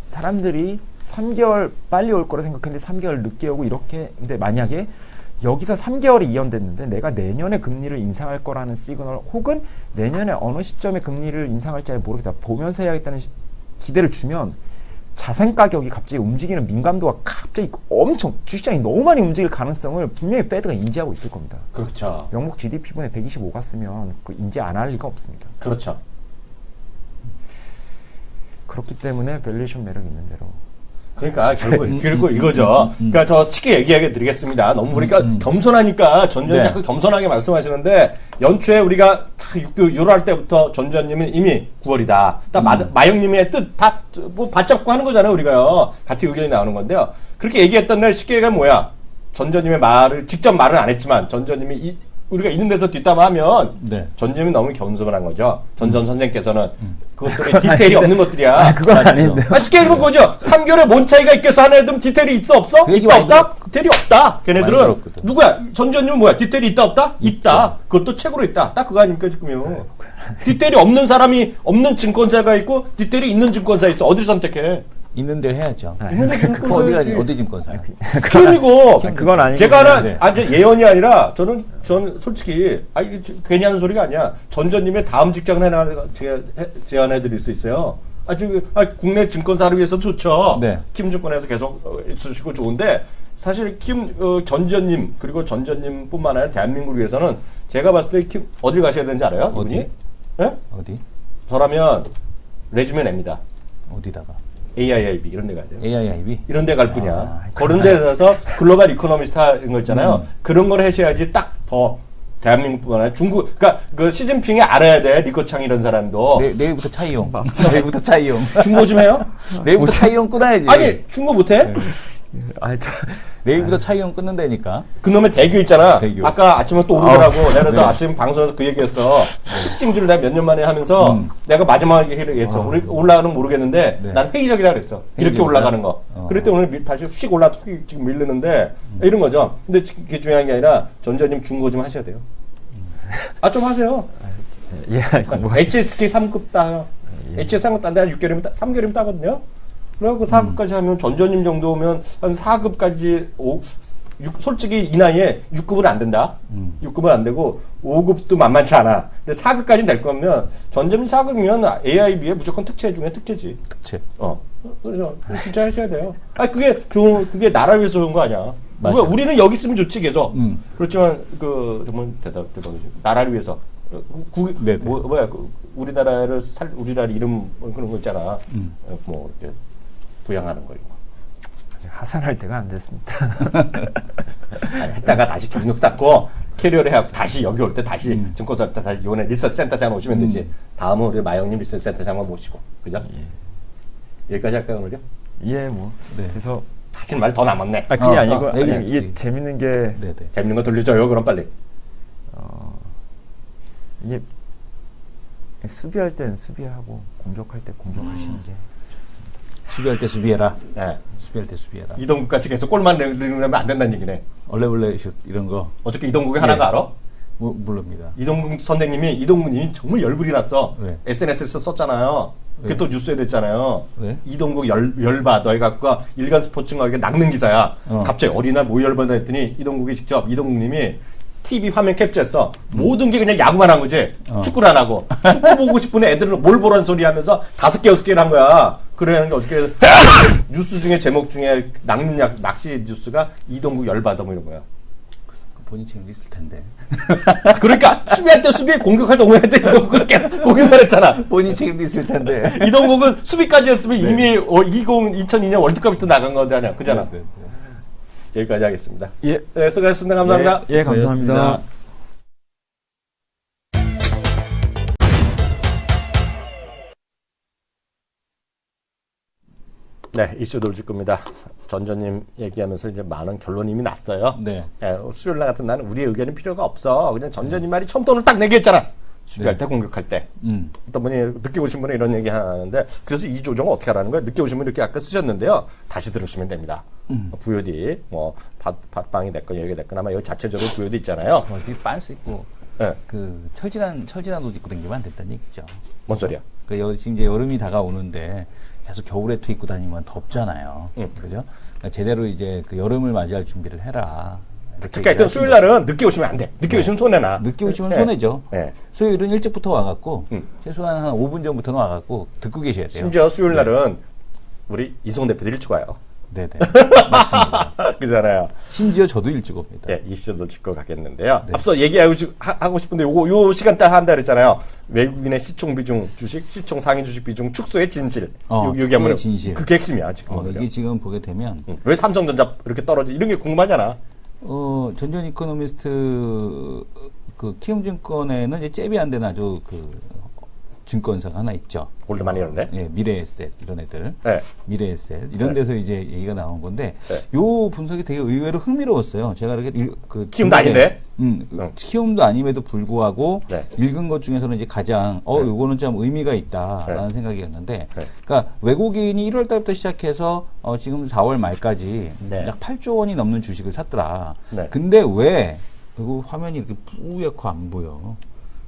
사람들이 3개월 빨리 올 거라 생각했는데 3개월 늦게 오고 이렇게 근데 만약에 여기서 3개월이 이연됐는데 내가 내년에 금리를 인상할 거라는 시그널 혹은 내년에 어느 시점에 금리를 인상할지 모르겠다. 보면서 해야겠다는 기대를 주면 자산 가격이 갑자기 움직이는 민감도가 갑자기 엄청 주식시장이 너무 많이 움직일 가능성을 분명히 페드가 인지하고 있을 겁니다. 그렇죠. 명목 GDP분에 125 갔으면 그 인지 안 할 리가 없습니다. 그렇죠. 그렇기 때문에 밸류에이션 매력 있는 대로. 그러니까 결국 이거죠. 그러니까 저 쉽게 얘기하게 드리겠습니다. 너무 우리가 겸손하니까 전전 네. 자꾸 겸손하게 말씀하시는데 연초에 우리가 요럴 때부터 전 전님은 이미 9월이다. 딱 마영님의 뜻 다 뭐 받잡고 하는 거잖아요. 우리가요. 같은 의견이 나오는 건데요. 그렇게 얘기했던 날 쉽게 얘기하면 뭐야? 전 전님의 말을 직접 말은 안 했지만 전 전님이 우리가 있는 데서 뒷담화하면 네. 전 전님이 너무 겸손을 한 거죠. 전 선생께서는 그것들이 디테일이 없는 것들이야. 그건 아닌데. 쉽게 얘기하면 그거죠. 3개월에 뭔 차이가 있겠어 하는 애들은 디테일이 있어 없어? 그 얘기 있다 많이 없다? 디테일이 없다. 많이 걔네들은 들었거든. 누구야? 전 전님은 뭐야? 디테일이 있다 없다? 있다. 그것도 책으로 있다. 딱 그거 아닙니까 지금요. 디테일이 없는 사람이 없는 증권사가 있고 디테일이 있는 증권사 있어. 어디를 선택해? 있는 대로 해야죠. 있는 그 어디가 어디 증권사야? 키움이고 그건 아니고. 제가 하나 네. 아주 예언이 아니라 저는 솔직히 이게 괜히 하는 소리가 아니야. 전전님의 다음 직장을 하나 제안해 드릴 수 있어요. 국내 증권사를 위해서 좋죠. 네. 킴증권에서 계속 있으시고 좋은데 사실 전전님 그리고 전전님뿐만 아니라 대한민국을 위해서는 제가 봤을 때 어딜 가셔야 되는지 알아요? 어디? 이분이? 예? 어디? 저라면 레주메 냅니다. 어디다가? AIIB 이런 데 가야 돼요. AIIB? 이런 데 갈 뿐이야. 그런 데서 글로벌 이코노미스타 이런 거 있잖아요. 그런 걸 하셔야지 딱 더 대한민국뿐만 아니라 중국, 그러니까 그 시진핑이 알아야 돼. 리커창 이런 사람도. 내일부터 차이용. 내일부터 차이용. 중고 좀 해요? 내일부터 차이용 끊어야지. 아니, 중고 못해? 내일부터 차이용 끊는다니까. 그놈의 대교 있잖아. 대교. 아까 아침에 또 오르더라고. 내가 그래서 네. 아침 방송에서 그 얘기했어. 특징주를 내가 몇 년 만에 하면서 내가 마지막에 얘기했어. 올라가는 모르겠는데 네. 난 회의적이다 그랬어. 이렇게 회의적이다? 올라가는 거. 그랬더니 오늘 다시 휙 올라 지금 밀리는데 이런 거죠. 근데 그게 중요한 게 아니라 전전님 중고 좀 하셔야 돼요. 좀 하세요. 예, HSK 3급 따요. HS 3급 딴데 한 6개월이면 3개월이면 따거든요. 그리고 4급까지 하면 전전님 정도면 한 4급까지 솔직히 이 나이에 6급은 안 된다. 6급은 안 되고 5급도 만만치 않아. 근데 4급까지 될 거면 전전님 4급이면 AIB에 무조건 특채 중에 특채지. 특채. 그래서 진짜 하셔야 돼요. 그게 나라 위해서 좋은 거 아니야. 맞아요. 우리는 여기 있으면 좋지 계속. 그렇지만 정말 대단하죠. 나라를 위해서. 네네. 우리나라를 우리나라 이름 그런 거 있잖아. 뭐 이렇게 부양하는 거 이거. 아직 하산할 때가 안 됐습니다. 아니, 했다가 다시 경력 쌓고 캐리어를 해갖고 다시 여기 올 때 다시 증권사 할 때 다시 이번에 리서치 센터장 오시면 되지. 다음은 우리 마영님 리서치 센터장만 모시고 그죠? 여기까지 할까요 오늘요? 예, 뭐. 네. 그래서 사실 말 더 남았네. 그게 아니고 얘기해. 이게 재밌는 게 네네. 재밌는 거 돌려줘요 그럼 빨리. 이게 수비할 땐 수비하고 공격할 때 공격하시는 게 좋습니다. 수비할 때 수비해라. 네. 수비할 때 수비해라. 이동국 같이 계속 골만 넣으면 안 된다는 얘기네. 얼레벌레 슛 이런 거. 어저께 이동국이 하나가 예. 알아? 모릅니다. 이동국님이 정말 열불이 났어. 왜? SNS에서 썼잖아요. 그게 왜? 또 뉴스에 됐잖아요. 왜? 이동국 열받아 해갖고 일간 스포츠가 낚는 기사야. 어. 갑자기 어린날 뭐 열받아 했더니 이동국이 직접 이동국님이 TV 화면 캡처했어. 모든 게 그냥 야구만 한 거지. 축구를 안 하고. 축구 보고 싶은 애들은 뭘 보라는 소리 하면서 5개, 6개를 한 거야. 그러니까 어떻게 뉴스 중에 제목 중에 낚시 뉴스가 이동국 열받아 뭐 이런 거야. 본인 책임도 있을 텐데. 그러니까 수비할 때 수비, 공격할 때 공격할 때 이동국은 계속 공격만 했잖아. 본인 책임도 있을 텐데. 이동국은 수비까지 했으면 이미 2002년 월드컵부터 나간 거잖아. 그잖아. 네. 여기까지 하겠습니다. 예. 네, 수고하셨습니다. 감사합니다. 예, 감사합니다. 네, 이슈 돌질 겁니다. 전전님 얘기하면서 이제 많은 결론이 이미 났어요. 네. 수요일 날 같은 날은 우리의 의견이 필요가 없어. 그냥 전전님 말이 처음부터 오늘 딱 내기했잖아. 수비할 때 공격할 때. 어떤 분이 늦게 오신 분은 이런 얘기 하는데 그래서 이 조정을 어떻게 하라는 거예요? 늦게 오신 분이 이렇게 아까 쓰셨는데요. 다시 들으시면 됩니다. VOD 뭐 팟빵이 됐건 여기 됐건 아마 여기 자체적으로 VOD 있잖아요. 어디 빤스 있고 네. 그 철진한 옷 입고 다니면 안 된다는 얘기죠. 뭔 소리야? 지금 이제 여름이 다가오는데 계속 겨울에 투 입고 다니면 덥잖아요. 그죠? 그러니까 제대로 이제 그 여름을 맞이할 준비를 해라. 특히 하여튼 수요일 날은 늦게 오시면 안 돼. 늦게 오시면 손해나. 늦게 오시면 네. 손해죠. 네. 수요일은 일찍부터 와갖고 최소한 한 5분 전부터는 와갖고 듣고 계셔야 돼요. 심지어 수요일 날은 우리 이승훈 대표도 일찍 와요. 네네. 맞습니다. 그잖아요. 심지어 저도 일찍 옵니다. 네, 이 시절도 짚고 가겠는데요. 앞서 얘기하고 싶은데 요 시간대 한다 그랬잖아요. 외국인의 시총 비중 주식, 시총 상위 주식 비중 축소의 진실. 축소의 진실. 그게 핵심이야, 지금. 이게 지금 보게 되면 왜 삼성전자 이렇게 떨어지? 이런 게 궁금하잖아. 전전 이코노미스트 그 키움증권에는 이제 잽이 안 되는 아주 그 증권사가 하나 있죠. 골드만 이런데. 예, 미래에셋 이런 애들. 네. 미래에셋 이런 데서 이제 얘기가 나온 건데 네. 요 분석이 되게 의외로 흥미로웠어요. 제가 이렇게 그 키움도 아닌데? 키움도 아님에도 불구하고 네. 읽은 것 중에서는 이제 가장 요거는 좀 의미가 있다라는 생각이었는데, 그러니까 외국인이 1월 달부터 시작해서 지금 4월 말까지 네. 약 8조 원이 넘는 주식을 샀더라. 네. 근데 왜 그리고 화면이 이렇게 뿌옇고 안 보여.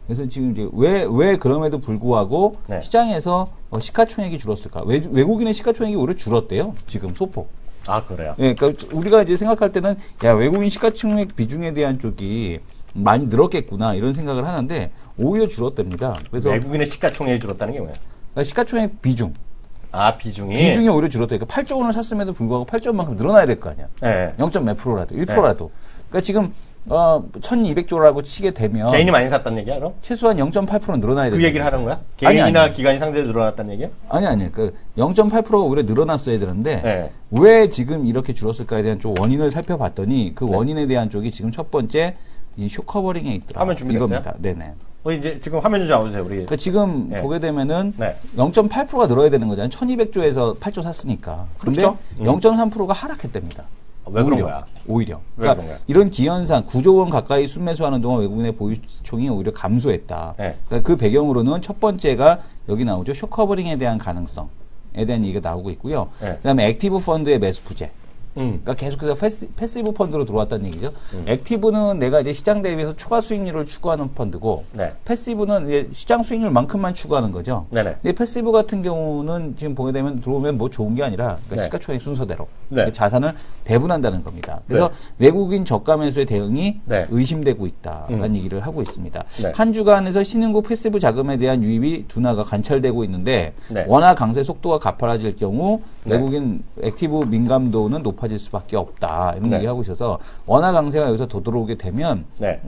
그래서 지금 이제 왜 그럼에도 불구하고 네. 시장에서 시가총액이 줄었을까? 외국인의 시가총액이 오히려 줄었대요. 지금 소폭. 아, 그래요? 예, 그러니까 우리가 이제 생각할 때는 야, 외국인 시가총액 비중에 대한 쪽이 많이 늘었겠구나 이런 생각을 하는데 오히려 줄었답니다. 그래서 외국인의 시가총액이 줄었다는 게 뭐예요? 그러니까 시가총액 비중이 오히려 줄었대요. 그러니까 8조 원을 샀음에도 불구하고 8조 원만큼 늘어나야 될 거 아니야. 네. 0. 몇 프로라도 1%라도. 그러니까 지금 1,200조라고 치게 되면 개인이 많이 샀다는 얘기야, 그럼? 최소한 0.8% 늘어나야 그 돼요. 얘기를 하는 거야? 아니, 개인이나 아니. 기관이 상대로 늘어났다는 얘기야? 아니. 그 0.8%가 오히려 늘어났어야 되는데 네. 왜 지금 이렇게 줄었을까에 대한 쪽 원인을 살펴봤더니 그 원인에 대한 쪽이 지금 첫 번째 이 쇼커버링에 있더라. 화면 준비됐어요? 이겁니다. 네네. 이제 지금 화면 좀 잡아주세요, 우리. 그러니까 지금 네. 보게 되면은 네. 0.8%가 늘어야 되는 거잖아요. 1,200조에서 8조 샀으니까. 근데 그렇죠. 0.3%가 하락했답니다. 왜 그런 거야? 오히려. 왜 그러니까 그런 거야? 이런 기현상 9조 원 가까이 순매수하는 동안 외국인의 보유총이 오히려 감소했다. 네. 그러니까 그 배경으로는 첫 번째가 여기 나오죠. 쇼커버링에 대한 가능성에 대한 얘기가 나오고 있고요. 네. 그다음에 액티브 펀드의 매수 부재. 음. 그러니까 계속해서 패시브 펀드로 들어왔다는 얘기죠. 액티브는 내가 이제 시장 대비해서 추가 수익률을 추구하는 펀드고, 네. 패시브는 이제 시장 수익률만큼만 추구하는 거죠. 네네. 근데 패시브 같은 경우는 지금 보게 되면 들어오면 뭐 좋은 게 아니라 그러니까 네. 시가총액 순서대로 네. 자산을 배분한다는 겁니다. 그래서 외국인 저가 매수의 대응이 네. 의심되고 있다라는 얘기를 하고 있습니다. 네. 한 주간에서 신흥국 패시브 자금에 대한 유입이 둔화가 관찰되고 있는데 네. 원화 강세 속도가 가파라질 경우 네. 외국인 액티브 민감도는 높아질 수밖에 없다 이런 네. 얘기하고 있어서 원화 강세가 여기서 더 들어오게 되면 네.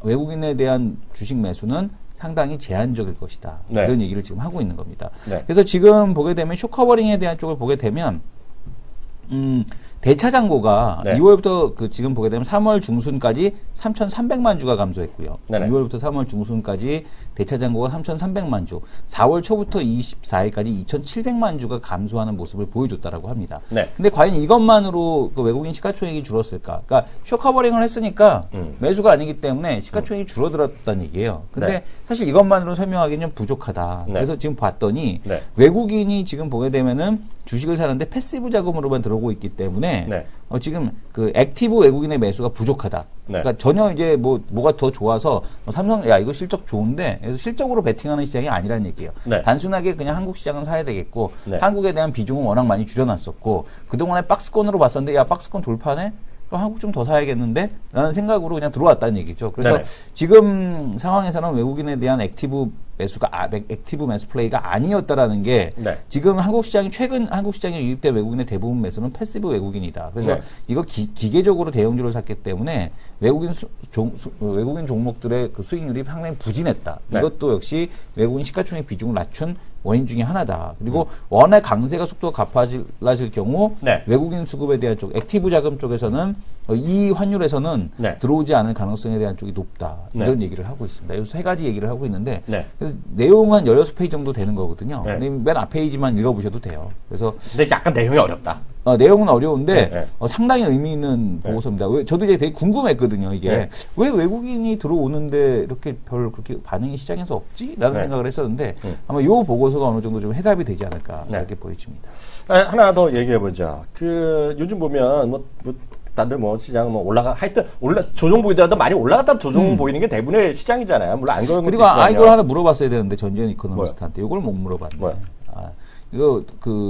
외국인에 대한 주식 매수는 상당히 제한적일 것이다. 네. 이런 얘기를 지금 하고 있는 겁니다. 네. 그래서 지금 보게 되면 쇼커버링에 대한 쪽을 보게 되면 대차장고가 네. 2월부터 지금 보게 되면 3월 중순까지 3,300만 주가 감소했고요. 네네. 2월부터 3월 중순까지 대차장고가 3,300만 주, 4월 초부터 24일까지 2,700만 주가 감소하는 모습을 보여줬다라고 합니다. 네. 근데 과연 이것만으로 그 외국인 시가총액이 줄었을까? 그러니까 쇼커버링을 했으니까 매수가 아니기 때문에 시가총액이 줄어들었다는 얘기예요. 근데 네. 사실 이것만으로 설명하기는 좀 부족하다. 네. 그래서 지금 봤더니 네. 외국인이 지금 보게 되면은 주식을 사는데 패시브 자금으로만 들어오고 있기 때문에 네. 지금 그 액티브 외국인의 매수가 부족하다. 네. 그러니까 전혀 이제 뭐가 더 좋아서 삼성 야 이거 실적 좋은데 그래서 실적으로 베팅하는 시장이 아니라는 얘기예요. 네. 단순하게 그냥 한국 시장은 사야 되겠고 네. 한국에 대한 비중은 워낙 많이 줄여놨었고 그동안에 박스권으로 봤었는데 야 박스권 돌파네? 그럼 한국 좀 더 사야겠는데? 라는 생각으로 그냥 들어왔다는 얘기죠. 그래서 네네. 지금 상황에서는 외국인에 대한 액티브 매수 플레이가 아니었다라는 게 네. 지금 최근 한국 시장에 유입된 외국인의 대부분 매수는 패시브 외국인이다. 그래서 네. 이거 기계적으로 대형주를 샀기 때문에 외국인 종목들의 그 수익률이 상당히 부진했다. 네. 이것도 역시 외국인 시가총액 비중을 낮춘 원인 중에 하나다. 그리고 원화 강세가 속도가 가파라질 경우 네. 외국인 수급에 대한 쪽, 액티브 자금 쪽에서는 이 환율에서는 네. 들어오지 않을 가능성에 대한 쪽이 높다. 네. 이런 얘기를 하고 있습니다. 여기서 세 가지 얘기를 하고 있는데 네. 그래서 내용은 16페이지 정도 되는 거거든요. 네. 근데 맨 앞 페이지만 읽어보셔도 돼요. 그래서 근데 약간 내용이 어렵다. 내용은 어려운데 네. 상당히 의미 있는 보고서입니다. 저도 이제 되게 궁금했거든요. 이게 네. 왜 외국인이 들어오는데 이렇게 별 그렇게 반응이 시장에서 없지? 라는 네. 생각을 했었는데 아마 이 보고서가 어느 정도 좀 해답이 되지 않을까 네. 이렇게 보여집니다. 하나 더 얘기해보자. 요즘 보면 다들 시장 하여튼 조정 보이더라도 많이 올라갔다 조정 보이는 게 대부분의 시장이잖아요. 물론 안 그런 것도 그리고 있지만요. 이걸 하나 물어봤어야 되는데 전지현 이코노미스트한테 이걸 못 물어봤네. 뭐야? 이거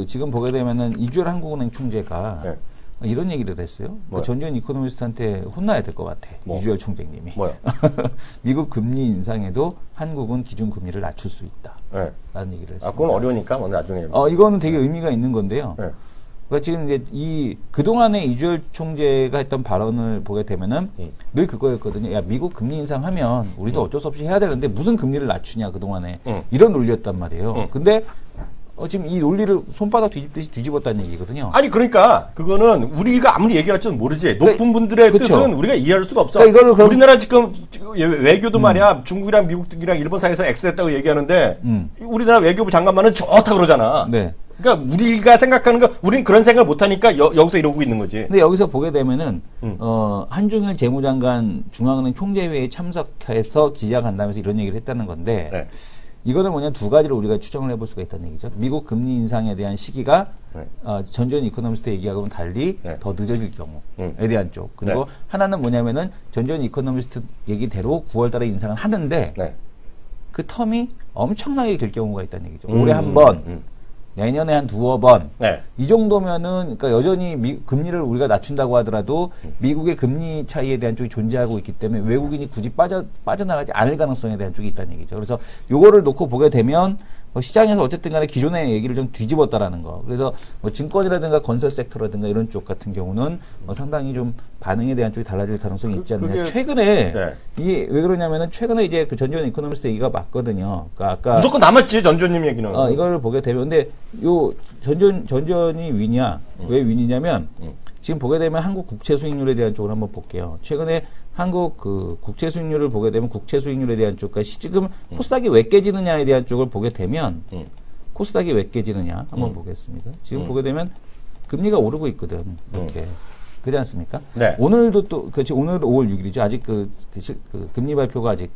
지금 보게 되면은 이주열 한국은행 총재가 네. 이런 얘기를 했어요. 뭐요? 전지현 이코노미스트한테 혼나야 될 것 같아. 뭐? 이주열 총재님이. 뭐요? 미국 금리 인상에도 한국은 기준 금리를 낮출 수 있다. 네. 라는 얘기를 했습니다. 그건 어려우니까 나중에. 이거는 되게 의미가 있는 건데요. 네. 그러니까 지금 이제 그동안에 이주열 총재가 했던 발언을 보게 되면은 늘 그거였거든요. 야, 미국 금리 인상하면 우리도 어쩔 수 없이 해야 되는데 무슨 금리를 낮추냐, 그동안에. 이런 논리였단 말이에요. 근데 지금 이 논리를 손바닥 뒤집듯이 뒤집었다는 얘기거든요. 아니 그러니까 그거는 우리가 아무리 얘기할지는 모르지 높은 분들의 그쵸. 뜻은 우리가 이해할 수가 없어. 그러니까 이거를 그럼- 우리나라 지금 외교도 말이야 중국이랑 미국이랑 일본 사이에서 X했다고 얘기하는데 우리나라 외교부 장관만은 좋다 그러잖아. 네. 그러니까 우리가 생각하는 거 우린 그런 생각을 못하니까 여기서 이러고 있는 거지. 근데 여기서 보게 되면은 한중일 재무장관 중앙은행 총재회의에 참석해서 기자간담회에서 이런 얘기를 했다는 건데 네. 이거는 뭐냐 두 가지로 우리가 추정을 해볼 수가 있다는 얘기죠. 미국 금리 인상에 대한 시기가 네. 전전 이코노미스트 얘기하고는 달리 네. 더 늦어질 경우에 대한 쪽. 그리고 네. 하나는 뭐냐면은 전전 이코노미스트 얘기대로 9월달에 인상을 하는데 네. 그 텀이 엄청나게 길 경우가 있다는 얘기죠. 올해 한 번, 내년에 한 두어 번. 네. 이 정도면은, 그러니까 여전히 금리를 우리가 낮춘다고 하더라도 미국의 금리 차이에 대한 쪽이 존재하고 있기 때문에 외국인이 굳이 빠져나가지 않을 가능성에 대한 쪽이 있다는 얘기죠. 그래서 요거를 놓고 보게 되면 시장에서 어쨌든 간에 기존의 얘기를 좀 뒤집었다라는 거. 그래서 뭐 증권이라든가 건설 섹터라든가 이런 쪽 같은 경우는 상당히 좀 반응에 대한 쪽이 달라질 가능성이 있지 않느냐. 그게- 최근에 네. 이게 왜 그러냐면은 최근에 이제 그 전전 이코노미스트 얘기가 맞거든요. 그러니까 아까 무조건 남았지 전조님 얘기는. 이걸 보게 되면 근데 요 전전이 위냐? 왜 위냐면 지금 보게 되면 한국 국채 수익률에 대한 쪽을 한번 볼게요. 최근에 한국 그 국채 수익률을 보게 되면 국채 수익률에 대한 쪽과 지금 코스닥이 왜 깨지느냐에 대한 쪽을 보게 되면 코스닥이 왜 깨지느냐 한번 보겠습니다. 지금 보게 되면 금리가 오르고 있거든. 이렇게. 그렇지 않습니까? 네. 오늘도 또 그렇지 오늘 5월 6일이죠. 아직 그 금리 발표가 아직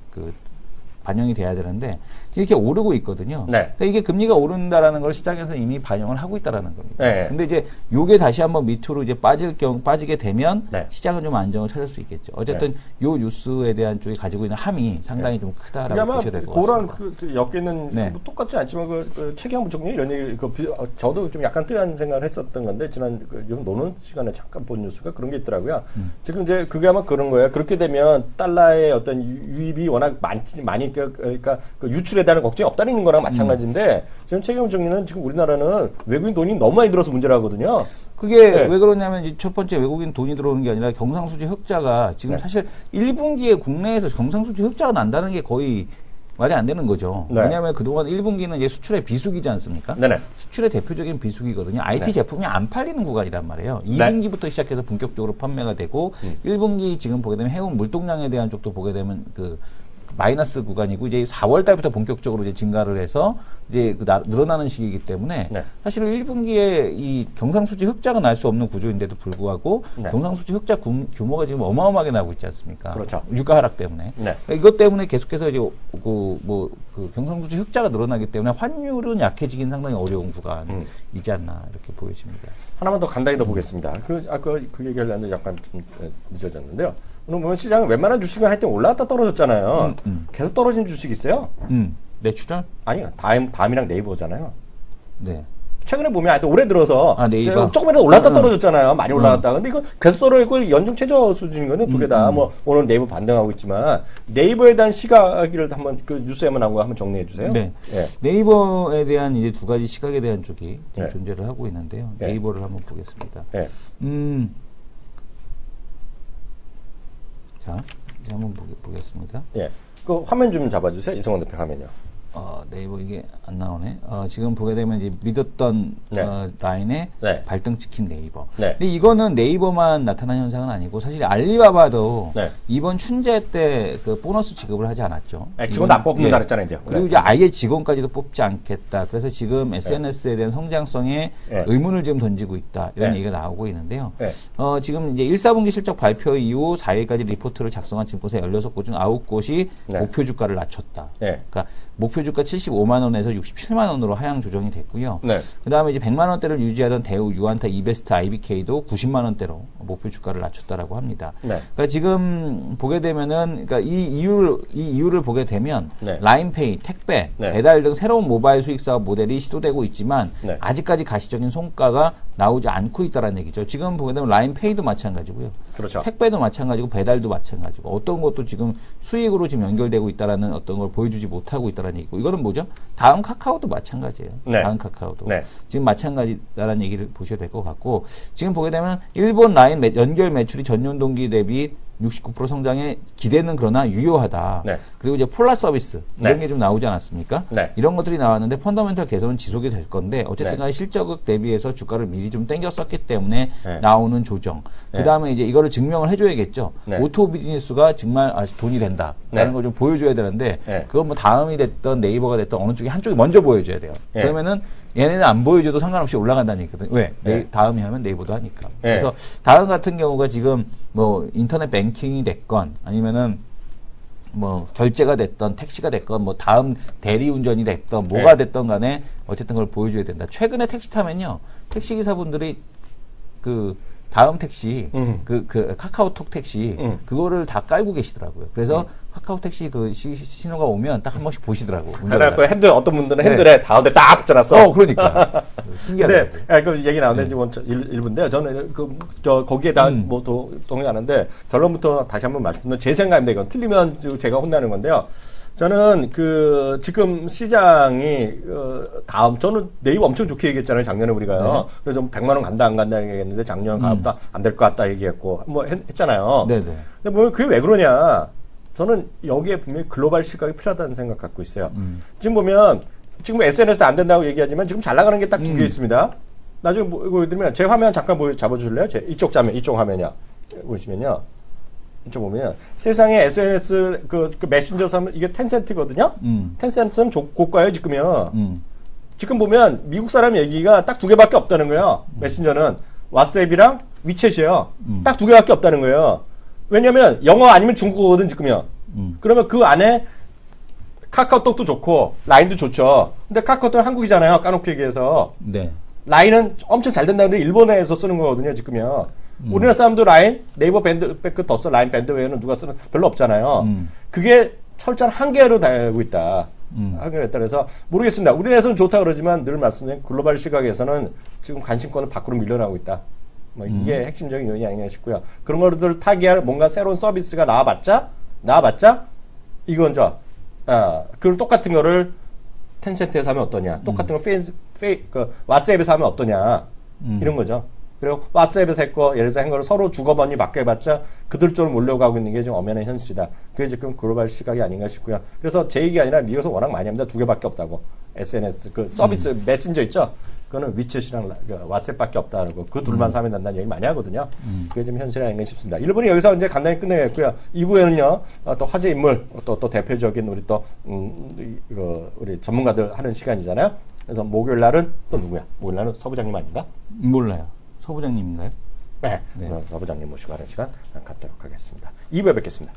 반영이 돼야 되는데 이렇게 오르고 있거든요. 네. 그러니까 이게 금리가 오른다라는 걸 시장에서 이미 반영을 하고 있다라는 겁니다. 네. 근데 이제 요게 다시 한번 밑으로 이제 빠지게 되면 네. 시장은 좀 안정을 찾을 수 있겠죠. 어쨌든 요 뉴스에 대한 쪽이 가지고 있는 함이 상당히 좀 그게 크다라고 아마 보셔야 될 것 그거랑 같습니다. 그 엮이는 네. 뭐 똑같지 않지만 그 최경환 부총리 이런 얘기 저도 좀 약간 뜨한 생각을 했었던 건데 지난 요즘 노는 시간에 잠깐 본 뉴스가 그런 게 있더라고요. 지금 이제 그게 아마 그런 거예요. 그렇게 되면 달러의 어떤 유입이 워낙 많이 그러니까 그 유출에 대한 걱정이 없다는 거랑 마찬가지인데 지금 최경환 부총리는 지금 우리나라는 외국인 돈이 너무 많이 들어서 문제라거든요. 그게 네. 왜 그러냐면 이제 첫 번째 외국인 돈이 들어오는 게 아니라 경상수지 흑자가 지금 네. 사실 1분기에 국내에서 경상수지 흑자가 난다는 게 거의 말이 안 되는 거죠. 네. 왜냐하면 그동안 1분기는 이제 수출의 비수기지 않습니까? 네네. 수출의 대표적인 비수기거든요. IT 네. 제품이 안 팔리는 구간이란 말이에요. 네. 2분기부터 시작해서 본격적으로 판매가 되고 1분기 지금 보게 되면 해운 물동량에 대한 쪽도 보게 되면 그 마이너스 구간이고 이제 4월 달부터 본격적으로 이제 증가를 해서 이제 늘어나는 시기이기 때문에 네. 사실 1분기에 이 경상수지 흑자가 날 수 없는 구조인데도 불구하고 네. 경상수지 흑자 규모가 지금 어마어마하게 나고 있지 않습니까? 그렇죠. 유가 하락 때문에. 네. 그러니까 이것 때문에 계속해서 이제 그 경상수지 흑자가 늘어나기 때문에 환율은 약해지긴 상당히 어려운 구간이지 않나 이렇게 보여집니다. 하나만 더 간단히 더 보겠습니다. 아까 그 얘기하려는데 약간 좀 늦어졌는데요. 오늘 보면 시장은 웬만한 주식은 하여튼 올라갔다 떨어졌잖아요. 계속 떨어진 주식 있어요? 매출은? 아니요. 다음이랑 네이버잖아요. 네. 최근에 보면 하여튼 올해 들어서 네이버? 조금이라도 올랐다 떨어졌잖아요. 많이 올라갔다. 근데 이거 계속 떨어지고 연중 최저 수준인 거는 두 개 다. 뭐 오늘 네이버 반등하고 있지만 네이버에 대한 시각을 한번 그 뉴스에 나온 거 한번 정리해 주세요. 네. 예. 네이버에 대한 이제 두 가지 시각에 대한 쪽이 지금 네. 존재를 하고 있는데요. 네. 네이버를 한번 보겠습니다. 예. 자, 이제 한번 보겠습니다. 예. 그 화면 좀 잡아주세요. 이성원 대표 화면요. 네이버 이게 안 나오네. 지금 보게 되면 이제 믿었던 네. 라인에 네. 발등 찍힌 네이버. 네. 근데 이거는 네이버만 나타난 현상은 아니고 사실 알리바바도 네. 이번 춘제 때 그 보너스 지급을 하지 않았죠. 직원도 안 뽑는다 예. 그랬잖아요, 이제. 그리고 네. 이제 아예 직원까지도 뽑지 않겠다. 그래서 지금 SNS에 대한 성장성에 네. 의문을 지금 던지고 있다. 이런 네. 얘기가 나오고 있는데요. 네. 지금 이제 1, 4분기 실적 발표 이후 4일까지 리포트를 작성한 증권사 16곳 중 9곳이 네. 목표 주가를 낮췄다. 네. 그러니까 목표 주가 75만 원에서 67만 원으로 하향 조정이 됐고요. 네. 그다음에 이제 100만 원대를 유지하던 대우, 유한타, 이베스트, IBK도 90만 원대로 목표 주가를 낮췄다라고 합니다. 네. 그러니까 지금 보게 되면은 그러니까 이 이유를 보게 되면 네. 라인페이, 택배, 네. 배달 배달 등 새로운 모바일 수익 사업 모델이 시도되고 있지만 네. 아직까지 가시적인 성과가 나오지 않고 있다는 얘기죠. 지금 보게 되면 라인페이도 마찬가지고요. 그렇죠. 택배도 마찬가지고 배달도 마찬가지고 어떤 것도 지금 수익으로 지금 연결되고 있다라는 어떤 걸 보여주지 못하고 있다는 얘기고 이거는 뭐죠? 다음 카카오도 마찬가지예요. 네. 다음 카카오도 네. 지금 마찬가지다라는 얘기를 보셔야 될 것 같고 지금 보게 되면 일본 라인 연결 매출이 전년 동기 대비 69% 성장에 기대는 그러나 유효하다. 네. 그리고 이제 폴라 서비스 이런 네. 게 좀 나오지 않았습니까? 네. 이런 것들이 나왔는데 펀더멘털 개선은 지속이 될 건데 어쨌든 네. 간에 실적을 대비해서 주가를 미리 좀 땡겼었기 때문에 네. 나오는 조정. 네. 그다음에 이제 이거를 증명을 해줘야겠죠. 네. 오토 비즈니스가 정말 돈이 된다라는 네. 걸 좀 보여줘야 되는데 네. 그건 뭐 다음이 됐던 네이버가 됐던 어느 쪽이 한쪽이 먼저 보여줘야 돼요. 네. 그러면은 얘네는 안 보여줘도 상관없이 올라간다는 얘기거든요. 왜? 네. 다음이 하면 네이버도 하니까. 네. 그래서 다음 같은 경우가 지금 뭐 인터넷 뱅킹이 됐건 아니면은 뭐 결제가 됐던 택시가 됐건 뭐 다음 대리운전이 됐던 뭐가 네. 됐던 간에 어쨌든 그걸 보여줘야 된다. 최근에 택시 타면요. 택시 기사분들이 그 다음 택시 그 카카오톡 택시 그거를 다 깔고 계시더라고요. 그래서 카카오 택시 그 신호가 오면 딱 한 번씩 보시더라고. 하나 그 핸들 어떤 분들은 네. 핸들에 다운데 딱 붙여놨어. 그러니까 신기하네. 근데 그 얘기 나오는데 지금 일부인데 저는 저 거기에 다 뭐 동의하는데 결론부터 다시 한번 말씀드리면 제 생각인데 이건 틀리면 제가 혼나는 건데요. 저는 그 지금 시장이 다음 저는 네이버 엄청 좋게 얘기했잖아요. 작년에 우리가요. 그래서 100만 원 간다 안 간다 얘기했는데 작년 가보다 안 될 것 같다 얘기했고 뭐 했잖아요. 네네. 근데 뭐 그게 왜 그러냐? 저는 여기에 분명히 글로벌 시각이 필요하다는 생각 갖고 있어요. 지금 보면 지금 SNS도 안 된다고 얘기하지만 지금 잘 나가는 게 딱 두 개 있습니다. 나중에 뭐 이거 들면 제 화면 잠깐 잡아주실래요? 이쪽 화면이요. 보시면요. 이쪽 보면 세상에 SNS 그 메신저 사면 이게 텐센트거든요. 텐센트는 고가예요 지금요. 지금 보면 미국 사람 얘기가 딱 두 개밖에 없다는 거예요. 메신저는 왓츠앱이랑 위챗이에요. 딱 두 개밖에 없다는 거예요. 왜냐면 영어 아니면 중국어거든 지금요. 그러면 그 안에 카카오톡도 좋고 라인도 좋죠. 근데 카카오톡은 한국이잖아요. 까놓고 얘기해서. 네. 라인은 엄청 잘 된다는데 일본에서 쓰는 거거든요 지금요. 우리나라 사람도 라인 네이버 밴드백 더 써. 라인 밴드 외에는 누가 쓰는 별로 없잖아요. 그게 철저한 한계로 되고 있다. 한계로 있다. 그래서 모르겠습니다. 우리나라에서는 좋다 그러지만 늘 말씀드린 글로벌 시각에서는 지금 관심권은 밖으로 밀려나고 있다. 뭐 이게 핵심적인 요인이 아닌가 싶고요. 그런 것들을 타개할 뭔가 새로운 서비스가 나와봤자 이건 그걸 똑같은 거를 텐센트에서 하면 어떠냐. 똑같은 거 왓츠앱에서 하면 어떠냐. 이런 거죠. 그리고 왓츠앱에서 했고 예를 들어서 한 거를 서로 주거번이 맡겨봤자 그들 쪽으로 몰려가고 있는 게 좀 엄연한 현실이다. 그게 지금 글로벌 시각이 아닌가 싶고요. 그래서 제 얘기 아니라 미국에서 워낙 많이 합니다. 두 개밖에 없다고. SNS 그 서비스 메신저 있죠. 그거는 위챗이랑 왓츠앱밖에 없다고. 그 둘만 사면 된다는 얘기 많이 하거든요. 그게 좀 현실이 아닌가 싶습니다. 1분이 여기서 이제 간단히 끝내겠고요. 2부에는요 또 화제 인물 또 대표적인 우리 또 우리 전문가들 하는 시간이잖아요. 그래서 목요일 날은 또 누구야? 목요일 날은 서 부장님 아닌가? 몰라요. 서 부장님인가요? 네. 네. 서 부장님 모시고 하는 시간 갖도록 하겠습니다. 2부에 뵙겠습니다.